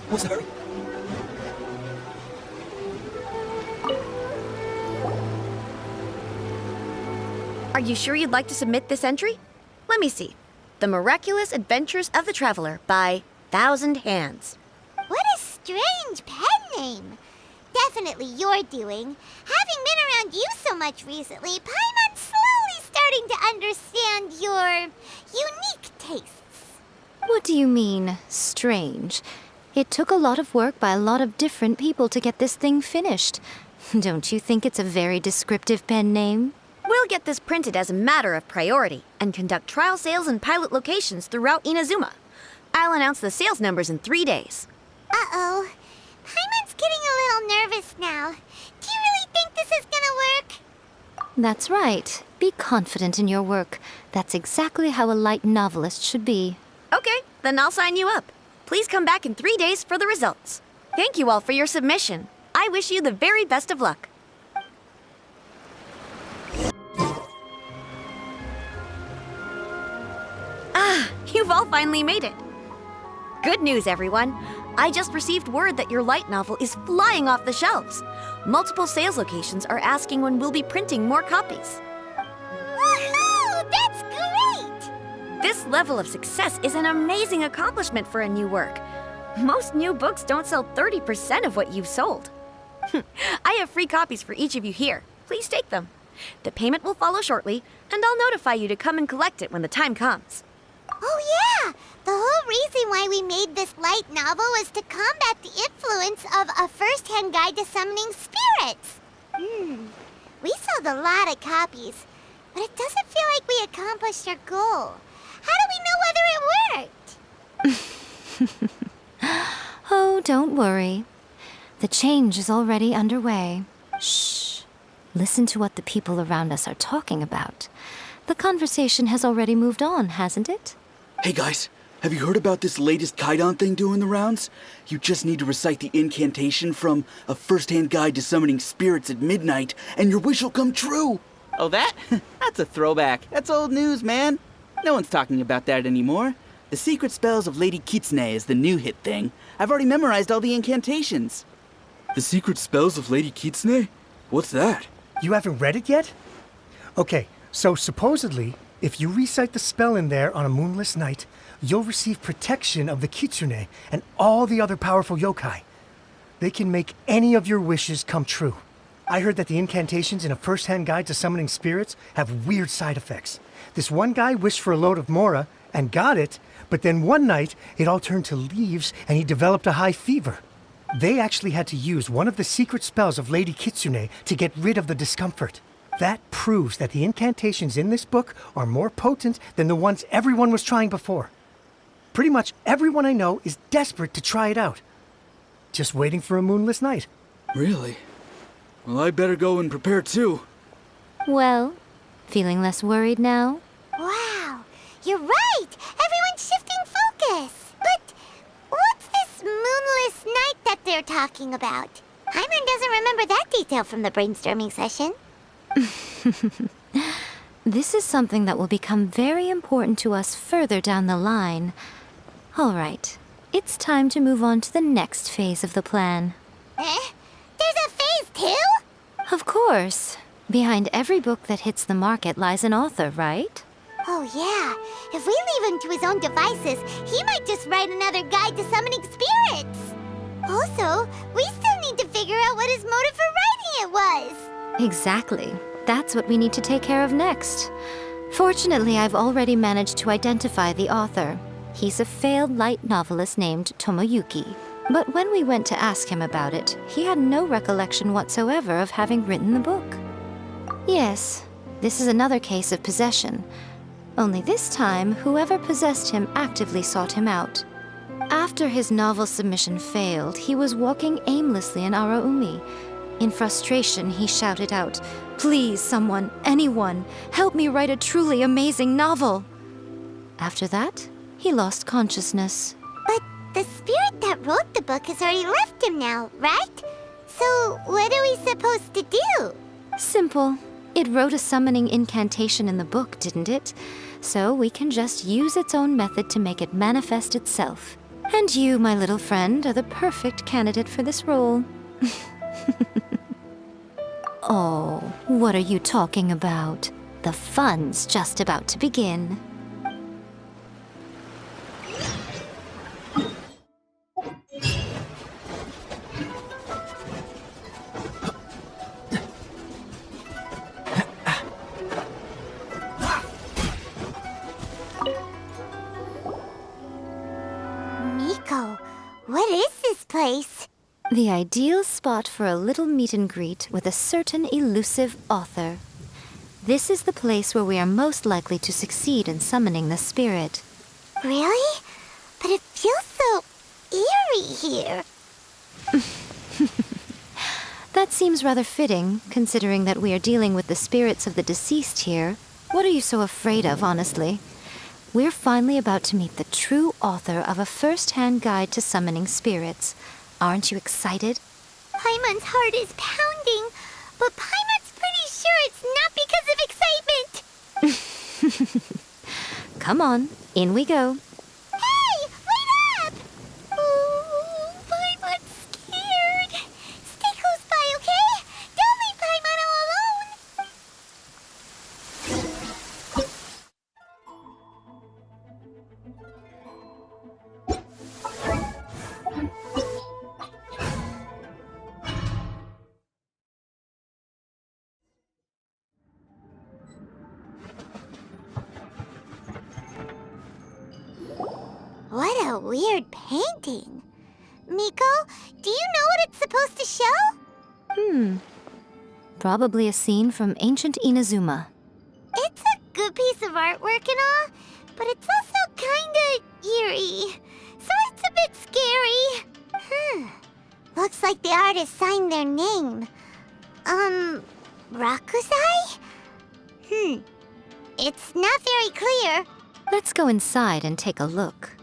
What's the hurry? Are you sure you'd like to submit this entry? Let me see. The Miraculous Adventures of the Traveler by Thousand Hands. What a strange pen name. Definitely your doing. Having been around you so much recently, Paimon's slowly starting to understand your unique tastes. What do you mean, strange? It took a lot of work by a lot of different people to get this thing finished. Don't you think it's a very descriptive pen name? We'll get this printed as a matter of priority and conduct trial sales in pilot locations throughout Inazuma. I'll announce the sales numbers in 3 days. Uh-oh. Paimon's getting a little nervous now. Do you really think this is gonna work? That's right. Be confident in your work. That's exactly how a light novelist should be. Okay, then I'll sign you up. Please come back in 3 days for the results. Thank you all for your submission. I wish you the very best of luck. You've all finally made it. Good news, everyone. I just received word that your light novel is flying off the shelves. Multiple sales locations are asking when we'll be printing more copies. Woohoo! That's great! This level of success is an amazing accomplishment for a new work. Most new books don't sell 30% of what you've sold. I have free copies for each of you here. Please take them. The payment will follow shortly, and I'll notify you to come and collect it when the time comes. Oh yeah! The whole reason why we made this light novel was to combat the influence of a first-hand guide to summoning spirits. We sold a lot of copies, but it doesn't feel like we accomplished our goal. How do we know whether it worked? Oh, don't worry. The change is already underway. Shh. Listen to what the people around us are talking about. The conversation has already moved on, hasn't it? Hey guys, have you heard about this latest Kaidan thing doing the rounds? You just need to recite the incantation from A First-Hand Guide to Summoning Spirits at Midnight, and your wish will come true! Oh, that? That's a throwback. That's old news, man. No one's talking about that anymore. The Secret Spells of Lady Kitsune is the new hit thing. I've already memorized all the incantations. The Secret Spells of Lady Kitsune? What's that? You haven't read it yet? Okay, so supposedly, if you recite the spell in there on a moonless night, you'll receive protection of the Kitsune and all the other powerful yokai. They can make any of your wishes come true. I heard that the incantations in A First-Hand Guide to Summoning Spirits have weird side effects. This one guy wished for a load of mora and got it, but then one night it all turned to leaves and he developed a high fever. They actually had to use one of the secret spells of Lady Kitsune to get rid of the discomfort. That proves that the incantations in this book are more potent than the ones everyone was trying before. Pretty much everyone I know is desperate to try it out. Just waiting for a moonless night. Really? Well, I better go and prepare too. Well, feeling less worried now? Wow, you're right! Everyone's shifting focus! But what's this moonless night that they're talking about? Paimon doesn't remember that detail from the brainstorming session. This is something that will become very important to us further down the line. All right, it's time to move on to the next phase of the plan. Eh? There's a phase 2? Of course. Behind every book that hits the market lies an author, right? Oh yeah, if we leave him to his own devices, he might just write another guide to summoning spirits. Also, we still need to figure out what his motive for writing it was. Exactly. That's what we need to take care of next. Fortunately, I've already managed to identify the author. He's a failed light novelist named Tomoyuki. But when we went to ask him about it, he had no recollection whatsoever of having written the book. Yes, this is another case of possession. Only this time, whoever possessed him actively sought him out. After his novel submission failed, he was walking aimlessly in Araumi. In frustration, he shouted out, "Please, someone, anyone, help me write a truly amazing novel!" After that, he lost consciousness. But the spirit that wrote the book has already left him now, right? So what are we supposed to do? Simple. It wrote a summoning incantation in the book, didn't it? So we can just use its own method to make it manifest itself. And you, my little friend, are the perfect candidate for this role. Oh, what are you talking about? The fun's just about to begin. Miko, what is this place? The ideal spot for a little meet and greet with a certain elusive author. This is the place where we are most likely to succeed in summoning the spirit. Really? But it feels so eerie here. That seems rather fitting, considering that we are dealing with the spirits of the deceased here. What are you so afraid of, honestly? We're finally about to meet the true author of a first-hand guide to summoning spirits. Aren't you excited? Paimon's heart is pounding, but Paimon's pretty sure it's not because of excitement. Come on, in we go. Hey, wait up! Oh, Paimon's scared. Stay close by, okay? Don't leave Paimon all alone. What a weird painting. Miko, do you know what it's supposed to show? Probably a scene from ancient Inazuma. It's a good piece of artwork and all, but it's also kinda eerie. So it's a bit scary. Looks like the artist signed their name. Rakusai? It's not very clear. Let's go inside and take a look.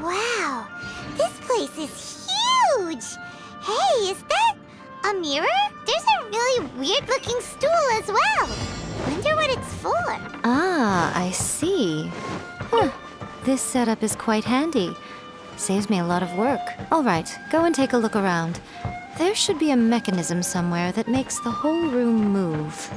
Wow, this place is huge. Hey, is that a mirror? There's a really weird-looking stool as well. Wonder what it's for. Ah, I see. This setup is quite handy. Saves me a lot of work. All right, go and take a look around. There should be a mechanism somewhere that makes the whole room move.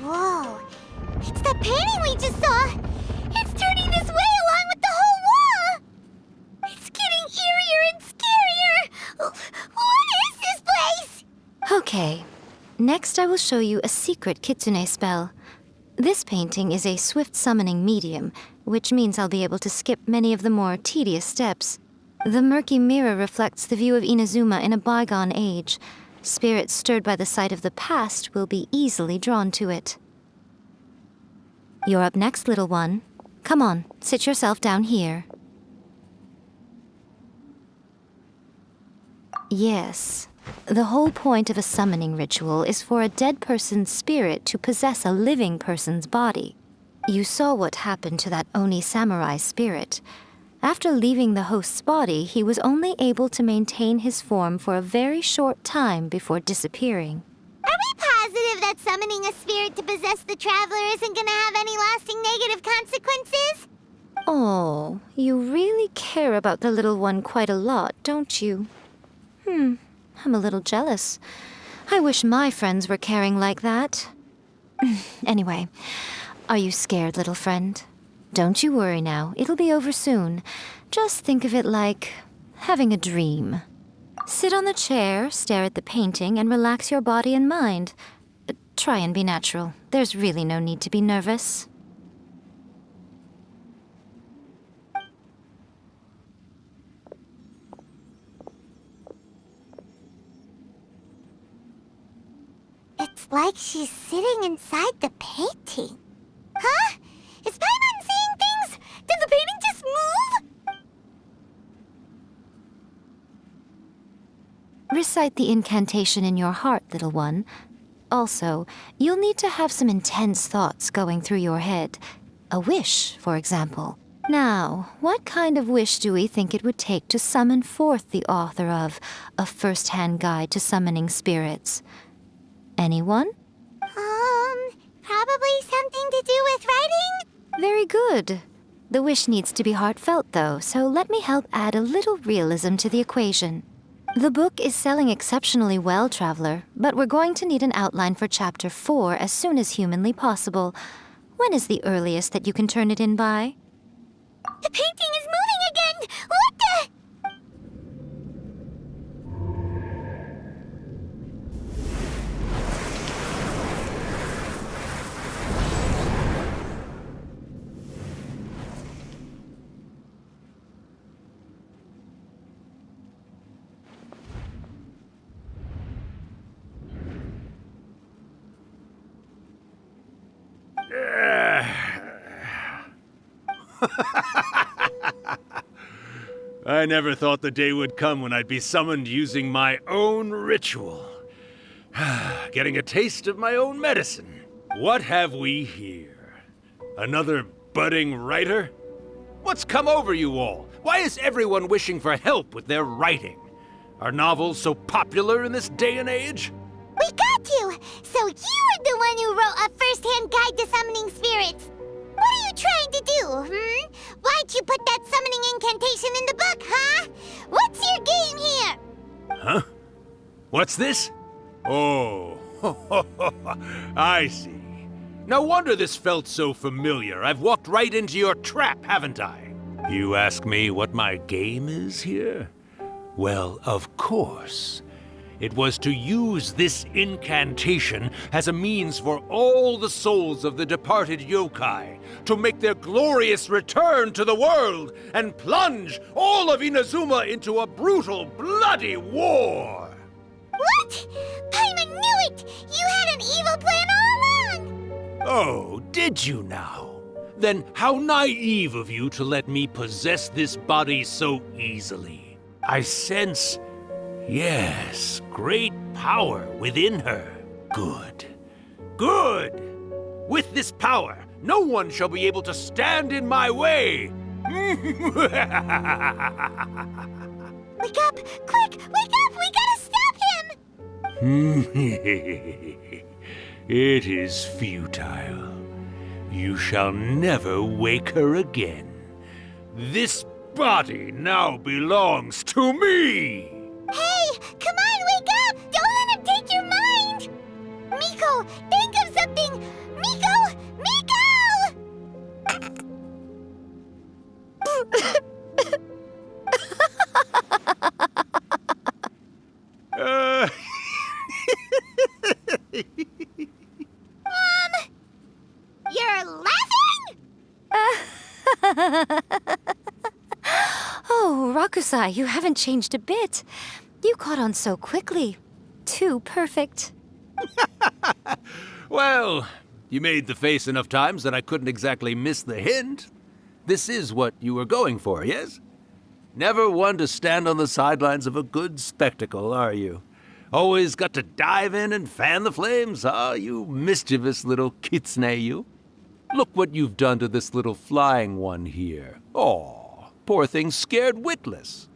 Whoa, it's the painting we just saw! It's turning this way along with the whole wall! It's getting eerier and scarier! What is this place? Okay. Next, I will show you a secret kitsune spell. This painting is a swift summoning medium, which means I'll be able to skip many of the more tedious steps. The murky mirror reflects the view of Inazuma in a bygone age. Spirits stirred by the sight of the past will be easily drawn to it. You're up next, little one. Come on, sit yourself down here. Yes. The whole point of a summoning ritual is for a dead person's spirit to possess a living person's body. You saw what happened to that Oni samurai spirit. After leaving the host's body, he was only able to maintain his form for a very short time before disappearing. Are we positive that summoning a spirit to possess the traveler isn't gonna have any lasting negative consequences? Oh, you really care about the little one quite a lot, don't you? I'm a little jealous. I wish my friends were caring like that. Anyway, are you scared, little friend? Don't you worry now, it'll be over soon. Just think of it like having a dream. Sit on the chair, stare at the painting, and relax your body and mind. Try and be natural. There's really no need to be nervous. It's like she's sitting inside the painting. Huh? Is Paimon seeing things? Did the painting just move? Recite the incantation in your heart, little one. Also, you'll need to have some intense thoughts going through your head. A wish, for example. Now, what kind of wish do we think it would take to summon forth the author of A First-Hand Guide to Summoning Spirits? Anyone? Probably something to do with writing? Very good. The wish needs to be heartfelt, though, so let me help add a little realism to the equation. The book is selling exceptionally well, Traveler, but we're going to need an outline for Chapter 4 as soon as humanly possible. When is the earliest that you can turn it in by? The painting is moving again! What the? I never thought the day would come when I'd be summoned using my own ritual. Getting a taste of my own medicine. What have we here? Another budding writer? What's come over you all? Why is everyone wishing for help with their writing? Are novels so popular in this day and age? We got you! So you were the one who wrote A First-Hand Guide to Summoning Spirits. What are you trying to do, Why'd you put that summoning incantation in the book, huh? What's your game here? Huh? What's this? Oh, I see. No wonder this felt so familiar. I've walked right into your trap, haven't I? You ask me what my game is here? Well, of course. It was to use this incantation as a means for all the souls of the departed yokai to make their glorious return to the world and plunge all of Inazuma into a brutal, bloody war! What? Paimon knew it! You had an evil plan all along! Oh, did you now? Then how naive of you to let me possess this body so easily. I sense... yes, great power within her. Good. Good! With this power, No one shall be able to stand in my way! Wake up! Quick! Wake up! We gotta stop him! It is futile. You shall never wake her again. This body now belongs to me! Hey! Come on, wake up! Don't let him take your mind! Miko, think of something! Miko! Miko! You're laughing? Oh, Rakusai, you haven't changed a bit. You caught on so quickly. Too perfect. Well, you made the face enough times that I couldn't exactly miss the hint. This is what you were going for, yes? Never one to stand on the sidelines of a good spectacle, are you? Always got to dive in and fan the flames, huh? You mischievous little kitsune, you. Look what you've done to this little flying one here. Aw, poor thing scared witless.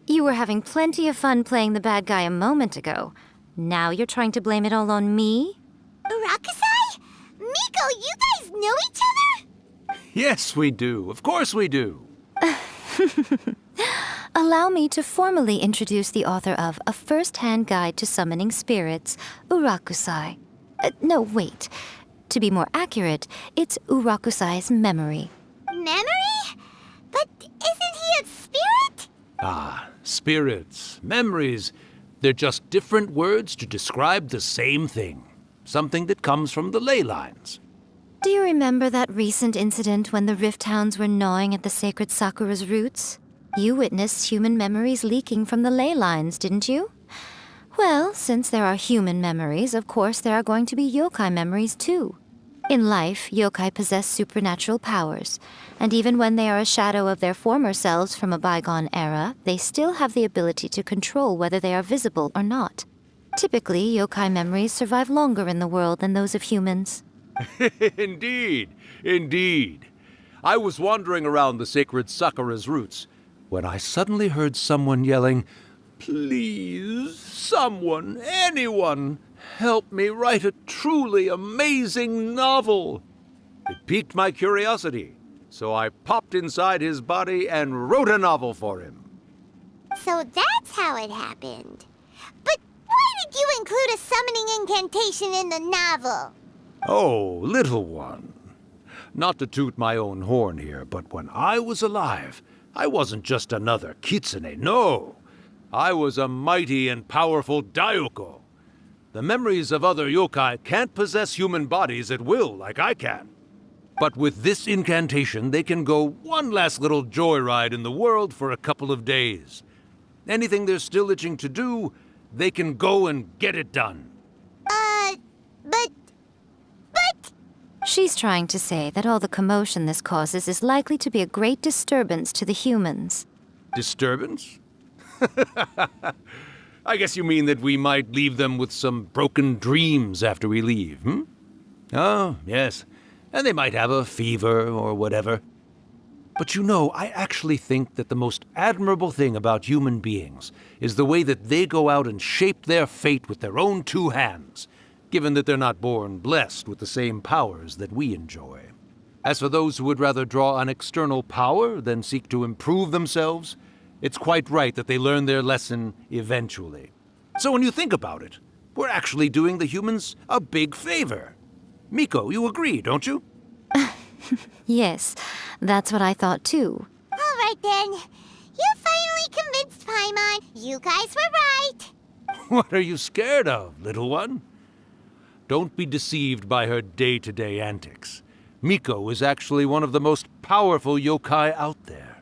You were having plenty of fun playing the bad guy a moment ago. Now you're trying to blame it all on me? Rakusai? Miko, you guys know each other? Yes, we do. Of course we do. Allow me to formally introduce the author of A First-Hand Guide to Summoning Spirits, Urakusai. No, wait. To be more accurate, it's Urakusai's memory. Memory? But isn't he a spirit? Ah, spirits, memories. They're just different words to describe the same thing. Something that comes from the ley lines. Do you remember that recent incident when the Rift Hounds were gnawing at the sacred Sakura's roots? You witnessed human memories leaking from the ley lines, didn't you? Well, since there are human memories, of course there are going to be yokai memories too. In life, yokai possess supernatural powers, and even when they are a shadow of their former selves from a bygone era, they still have the ability to control whether they are visible or not. Typically, yokai memories survive longer in the world than those of humans. Indeed, indeed. I was wandering around the sacred Sakura's roots when I suddenly heard someone yelling, "Please, someone, anyone, help me write a truly amazing novel." It piqued my curiosity, so I popped inside his body and wrote a novel for him. So that's how it happened. But why did you include a summoning incantation in the novel? Oh, little one. Not to toot my own horn here, but when I was alive, I wasn't just another kitsune, no. I was a mighty and powerful daioko. The memories of other yokai can't possess human bodies at will like I can. But with this incantation, they can go one last little joyride in the world for a couple of days. Anything they're still itching to do, they can go and get it done. But... She's trying to say that all the commotion this causes is likely to be a great disturbance to the humans. Disturbance? I guess you mean that we might leave them with some broken dreams after we leave, hmm? Oh, yes. And they might have a fever or whatever. But you know, I actually think that the most admirable thing about human beings is the way that they go out and shape their fate with their own two hands, given that they're not born blessed with the same powers that we enjoy. As for those who would rather draw on external power than seek to improve themselves, it's quite right that they learn their lesson eventually. So when you think about it, we're actually doing the humans a big favor. Miko, you agree, don't you? Yes, that's what I thought too. All right then. You finally convinced Paimon. You guys were right. What are you scared of, little one? Don't be deceived by her day-to-day antics. Miko is actually one of the most powerful yokai out there.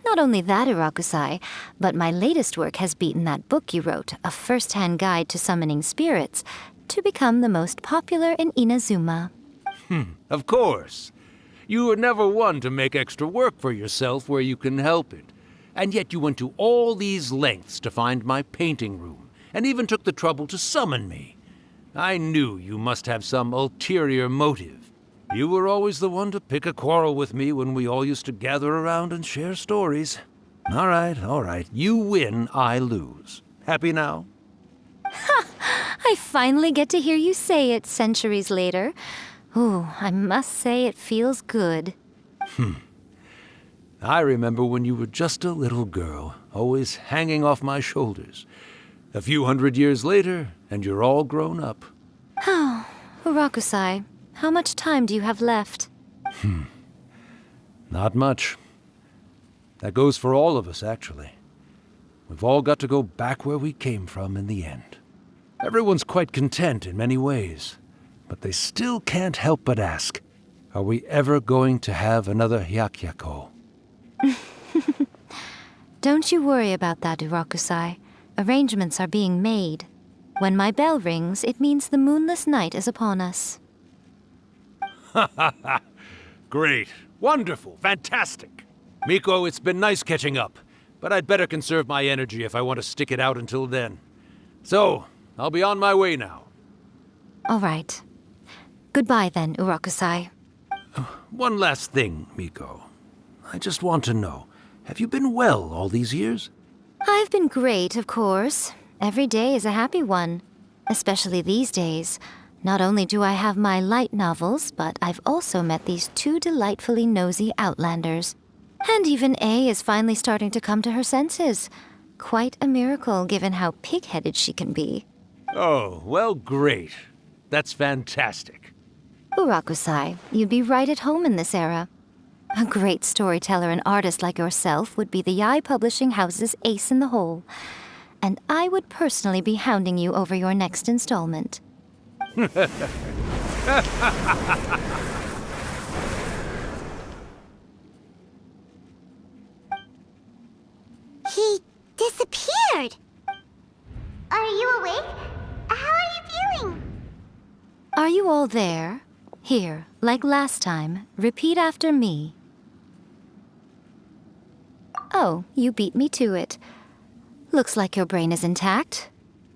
Not only that, Urakusai, but my latest work has beaten that book you wrote, A First-Hand Guide to Summoning Spirits, to become the most popular in Inazuma. Of course. You were never one to make extra work for yourself where you can help it. And yet you went to all these lengths to find my painting room, and even took the trouble to summon me. I knew you must have some ulterior motive. You were always the one to pick a quarrel with me when we all used to gather around and share stories. All right. You win, I lose. Happy now? I finally get to hear you say it centuries later. Ooh, I must say it feels good. I remember when you were just a little girl, always hanging off my shoulders. A few hundred years later, and you're all grown up. Oh, Urakusai, how much time do you have left? Not much. That goes for all of us, actually. We've all got to go back where we came from in the end. Everyone's quite content in many ways, but they still can't help but ask, are we ever going to have another Hyakyako? Don't you worry about that, Urakusai. Arrangements are being made. When my bell rings, it means the moonless night is upon us. Great. Wonderful. Fantastic. Miko, it's been nice catching up, but I'd better conserve my energy if I want to stick it out until then. So, I'll be on my way now. All right. Goodbye then, Urakusai. One last thing, Miko. I just want to know, have you been well all these years? I've been great, of course. Every day is a happy one. Especially these days. Not only do I have my light novels, but I've also met these two delightfully nosy outlanders. And even A is finally starting to come to her senses. Quite a miracle, given how pig-headed she can be. Oh, well, great. That's fantastic. Urakusai, you'd be right at home in this era. A great storyteller and artist like yourself would be the Yae Publishing House's ace in the hole. And I would personally be hounding you over your next installment. He disappeared. Are you awake? How are you feeling? Are you all there? Here, like last time, repeat after me. Oh, you beat me to it. Looks like your brain is intact.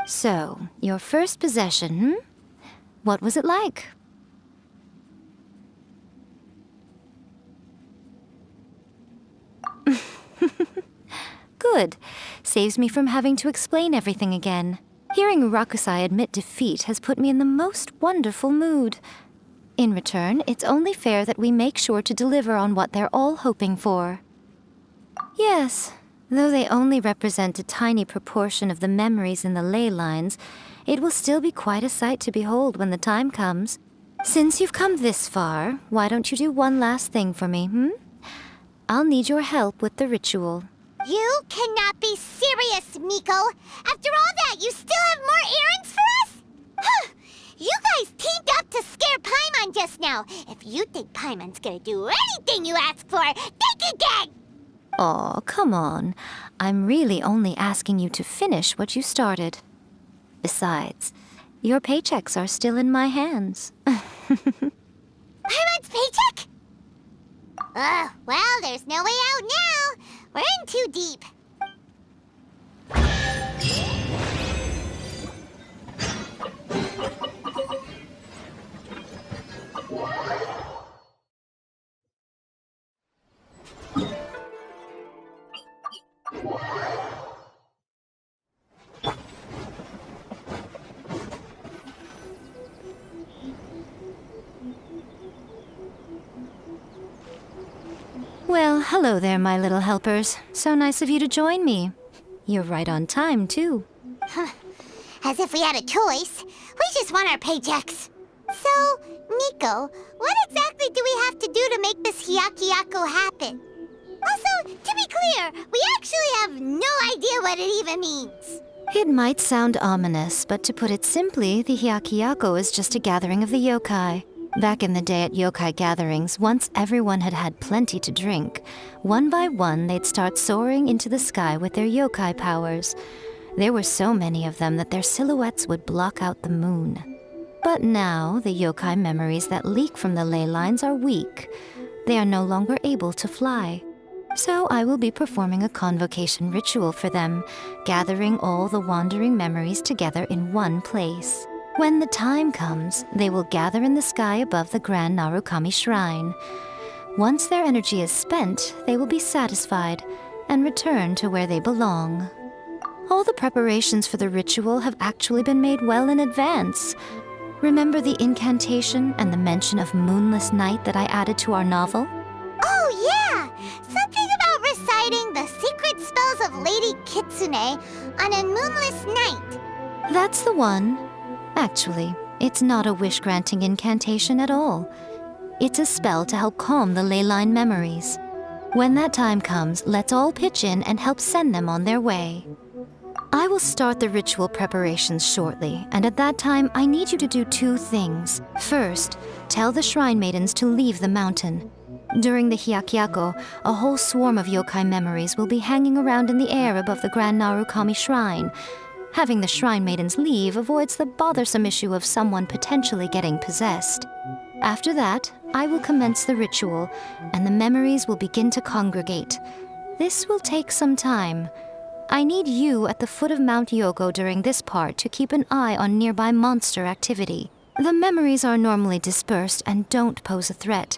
So, your first possession, What was it like? Good. Saves me from having to explain everything again. Hearing Urakusai admit defeat has put me in the most wonderful mood. In return, it's only fair that we make sure to deliver on what they're all hoping for. Yes, though they only represent a tiny proportion of the memories in the ley lines, it will still be quite a sight to behold when the time comes. Since you've come this far, why don't you do one last thing for me, I'll need your help with the ritual. You cannot be serious, Miko! After all that, you still have more errands for us? Huh. You guys teamed up to scare Paimon just now. If you think Paimon's gonna do anything you ask for, think again! Aw, come on. I'm really only asking you to finish what you started. Besides, your paychecks are still in my hands. Paimon's paycheck? Well, there's no way out now. We're in too deep. Well, hello there, my little helpers. So nice of you to join me. You're right on time, too. As if we had a choice. We just want our paychecks. So, Miko, what exactly do we have to do to make this Hyakyako happen? Also, to be clear, we actually have no idea what it even means. It might sound ominous, but to put it simply, the Hyakyako is just a gathering of the yokai. Back in the day at yokai gatherings, once everyone had had plenty to drink, one by one they'd start soaring into the sky with their yokai powers. There were so many of them that their silhouettes would block out the moon. But now, the yokai memories that leak from the ley lines are weak. They are no longer able to fly. So I will be performing a convocation ritual for them, gathering all the wandering memories together in one place. When the time comes, they will gather in the sky above the Grand Narukami Shrine. Once their energy is spent, they will be satisfied and return to where they belong. All the preparations for the ritual have actually been made well in advance. Remember the incantation and the mention of moonless night that I added to our novel? Oh, yeah! Something about reciting the secret spells of Lady Kitsune on a moonless night. That's the one. Actually, it's not a wish-granting incantation at all. It's a spell to help calm the ley line memories. When that time comes, let's all pitch in and help send them on their way. I will start the ritual preparations shortly, and at that time, I need you to do 2 things. First, tell the Shrine Maidens to leave the mountain. During the Hyakyako, a whole swarm of yokai memories will be hanging around in the air above the Grand Narukami Shrine. Having the Shrine Maidens leave avoids the bothersome issue of someone potentially getting possessed. After that, I will commence the ritual, and the memories will begin to congregate. This will take some time. I need you at the foot of Mount Yogo during this part to keep an eye on nearby monster activity. The memories are normally dispersed and don't pose a threat,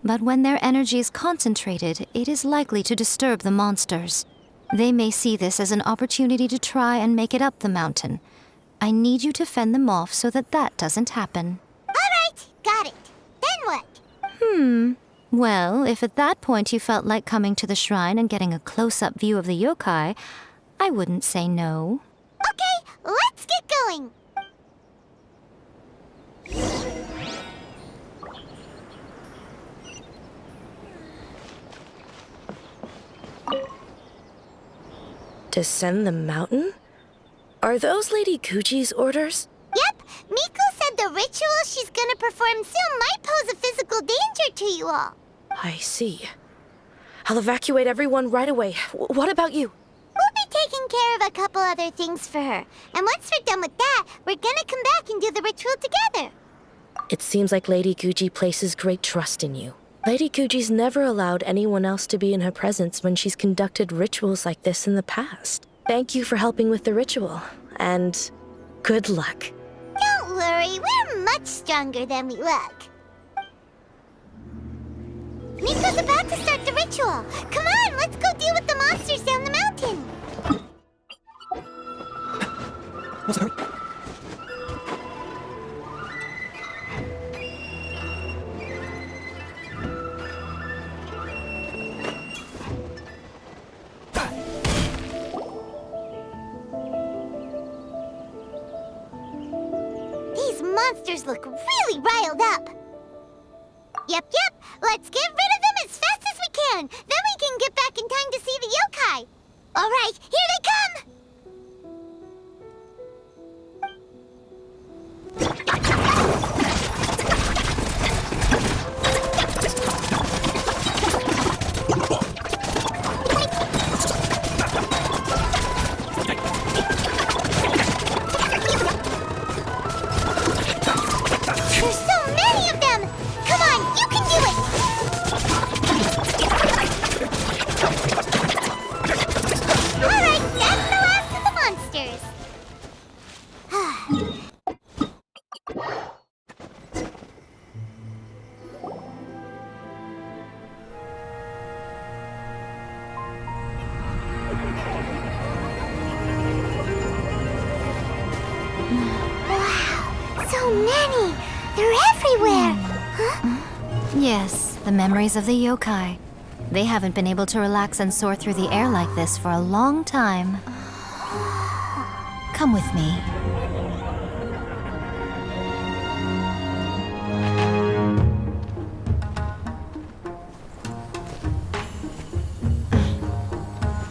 but when their energy is concentrated, it is likely to disturb the monsters. They may see this as an opportunity to try and make it up the mountain. I need you to fend them off so that doesn't happen. All right, got it. Then what? Well, if at that point you felt like coming to the shrine and getting a close-up view of the yokai, I wouldn't say no. Okay, let's get going. Descend the mountain? Are those Lady Guji's orders? Yep, Miko said the ritual she's gonna perform soon might pose a physical danger to you all. I see. I'll evacuate everyone right away. What about you? We'll be taking care of a couple other things for her. And once we're done with that, we're gonna come back and do the ritual together. It seems like Lady Guji places great trust in you. Lady Guji's never allowed anyone else to be in her presence when she's conducted rituals like this in the past. Thank you for helping with the ritual, and good luck. Don't worry, we're much stronger than we look. Miko's about to start the ritual. Come on, let's go deal with the monsters down the mountain. Let's hurry. These monsters look really riled up. Yep, let's get rid of them as fast as we can. Then we can get back in time to see the yokai. All right, here they come. There's so many of them! Come on, you can do it! Alright, that's the last of the monsters. Wow, so many! They're everywhere! Huh? Yes, the memories of the yokai. They haven't been able to relax and soar through the air like this for a long time. Come with me.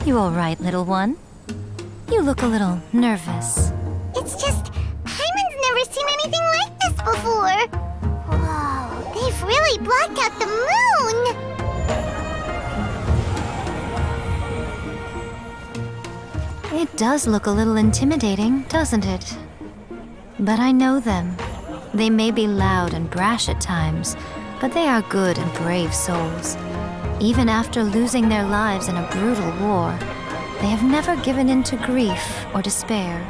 You all right, little one? You look a little nervous. It's just, Paimon's never seen anything like this before. Whoa, they've really blocked out the moon! It does look a little intimidating, doesn't it? But I know them. They may be loud and brash at times, but they are good and brave souls. Even after losing their lives in a brutal war, they have never given in to grief or despair.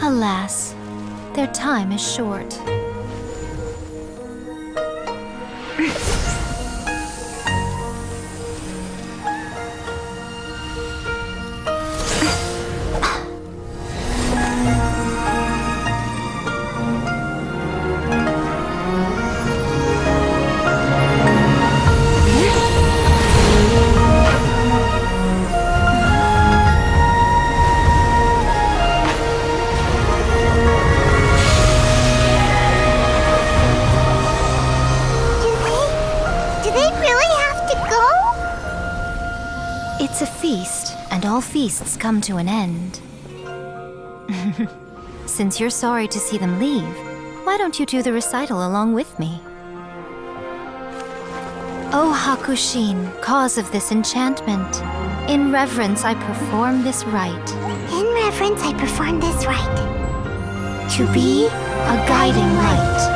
Alas, Their time is short. Do they really have to go? It's a feast, and all feasts come to an end. Since you're sorry to see them leave, why don't you do the recital along with me? O Hakushin, cause of this enchantment, in reverence I perform this rite. In reverence, I perform this rite. To be a guiding light.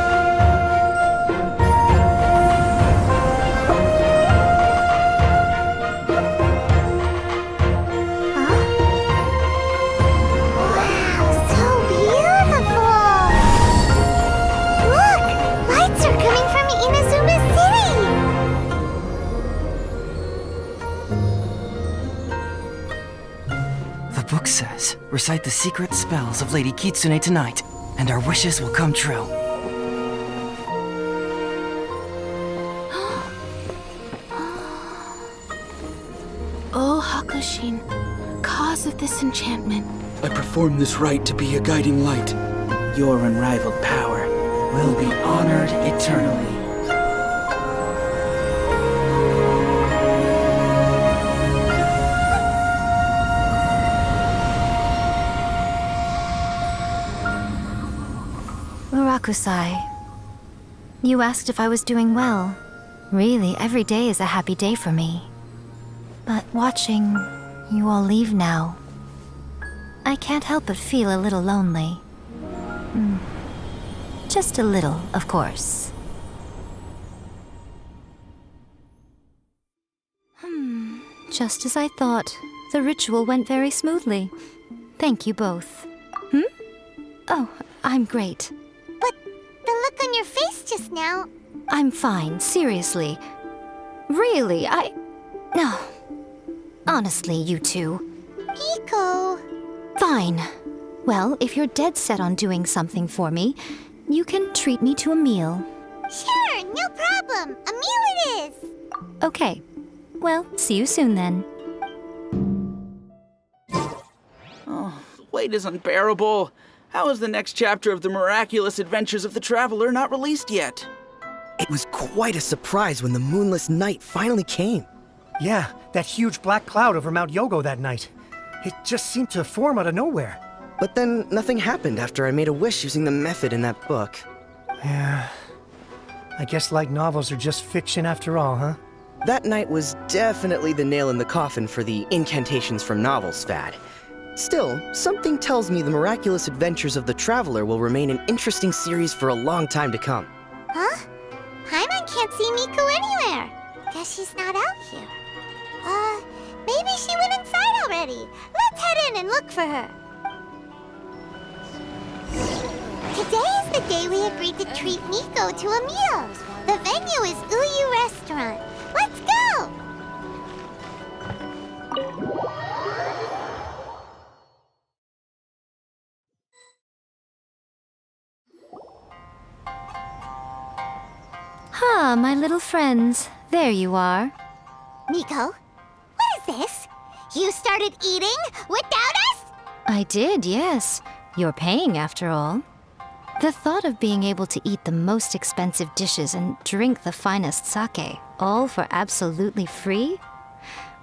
Wow, so beautiful! Look! Lights are coming from Inazuma City! The book says, recite the secret spells of Lady Kitsune tonight, and our wishes will come true. O Hakushin, cause of this enchantment. I perform this rite to be a guiding light. Your unrivaled power Will be honored eternally. Murakusai, you asked if I was doing well. Really, every day is a happy day for me. But watching you all leave now, I can't help but feel a little lonely. Just a little, of course. Just as I thought, the ritual went very smoothly. Thank you both. Oh, I'm great. But the look on your face just now... I'm fine, seriously. Really, No. Honestly, you two. Miko... Fine. Well, if you're dead set on doing something for me, you can treat me to a meal. Sure, no problem. A meal it is. Okay. Well, see you soon then. Oh, the wait is unbearable. How is the next chapter of the miraculous adventures of the traveler not released yet? It was quite a surprise when the moonless night finally came. Yeah, that huge black cloud over Mount Yogo that night. It just seemed to form out of nowhere. But then nothing happened after I made a wish using the method in that book. Yeah. I guess light novels are just fiction after all, huh? That night was definitely the nail in the coffin for the incantations from novels fad. Still, something tells me the miraculous adventures of the traveler will remain an interesting series for a long time to come. Huh? Paimon can't see Miko anywhere. Guess she's not out here. Maybe she went inside already. Let's head in and look for her. Today is the day we agreed to treat Miko to a meal. The venue is Uyu Restaurant. Let's go! Ah, my little friends. There you are. Miko, what is this? You started eating without us? I did, yes. You're paying, after all. The thought of being able to eat the most expensive dishes and drink the finest sake, all for absolutely free?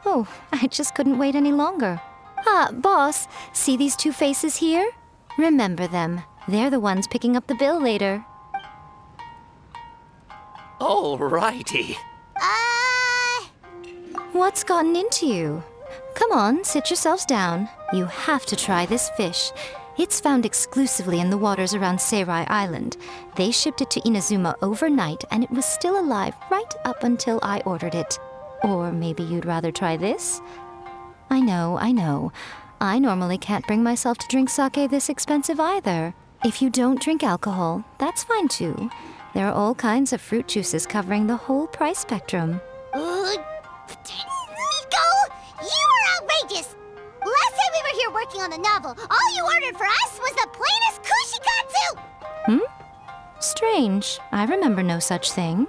Oh, I just couldn't wait any longer. Ah, boss, see these two faces here? Remember them. They're the ones picking up the bill later. Alrighty. What's gotten into you? Come on, sit yourselves down. You have to try this fish. It's found exclusively in the waters around Seirai Island. They shipped it to Inazuma overnight, and it was still alive right up until I ordered it. Or maybe you'd rather try this? I know. I normally can't bring myself to drink sake this expensive either. If you don't drink alcohol, that's fine too. There are all kinds of fruit juices covering the whole price spectrum. Miko! You are outrageous! Last time we were here working on the novel, all you ordered for us was the plainest kushikatsu! Strange. I remember no such thing.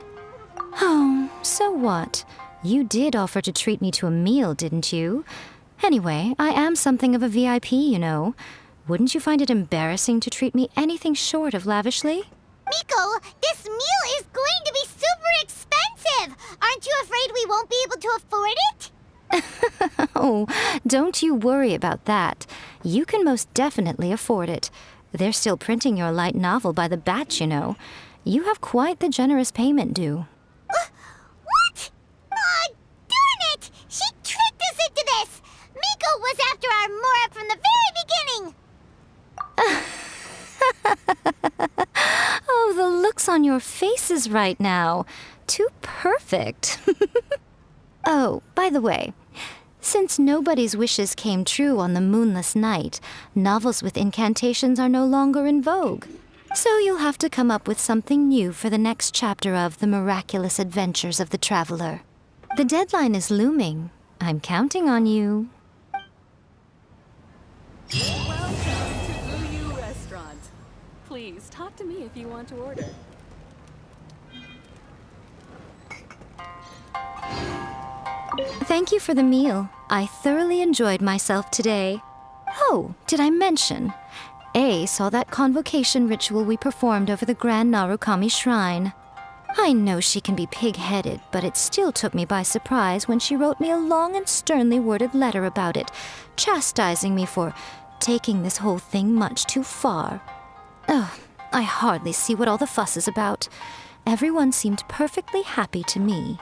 Oh, so what? You did offer to treat me to a meal, didn't you? Anyway, I am something of a VIP, you know. Wouldn't you find it embarrassing to treat me anything short of lavishly? Miko, this meal is going to be super expensive! Aren't you afraid we won't be able to afford it? Oh, don't you worry about that. You can most definitely afford it. They're still printing your light novel by the batch, you know. You have quite the generous payment due. What? Aw, darn it! She tricked us into this! Miko was after our Mora from the very beginning! Oh, the looks on your faces right now. Too perfect. Oh, by the way, since nobody's wishes came true on the moonless night, novels with incantations are no longer in vogue. So you'll have to come up with something new for the next chapter of The Miraculous Adventures of the Traveler. The deadline is looming. I'm counting on you. Welcome to Uyu Restaurant. Please talk to me if you want to order. Thank you for the meal. I thoroughly enjoyed myself today. Oh, did I mention? A saw that convocation ritual we performed over the Grand Narukami Shrine. I know she can be pig-headed, but it still took me by surprise when she wrote me a long and sternly worded letter about it, chastising me for taking this whole thing much too far. Oh, I hardly see what all the fuss is about. Everyone seemed perfectly happy to me.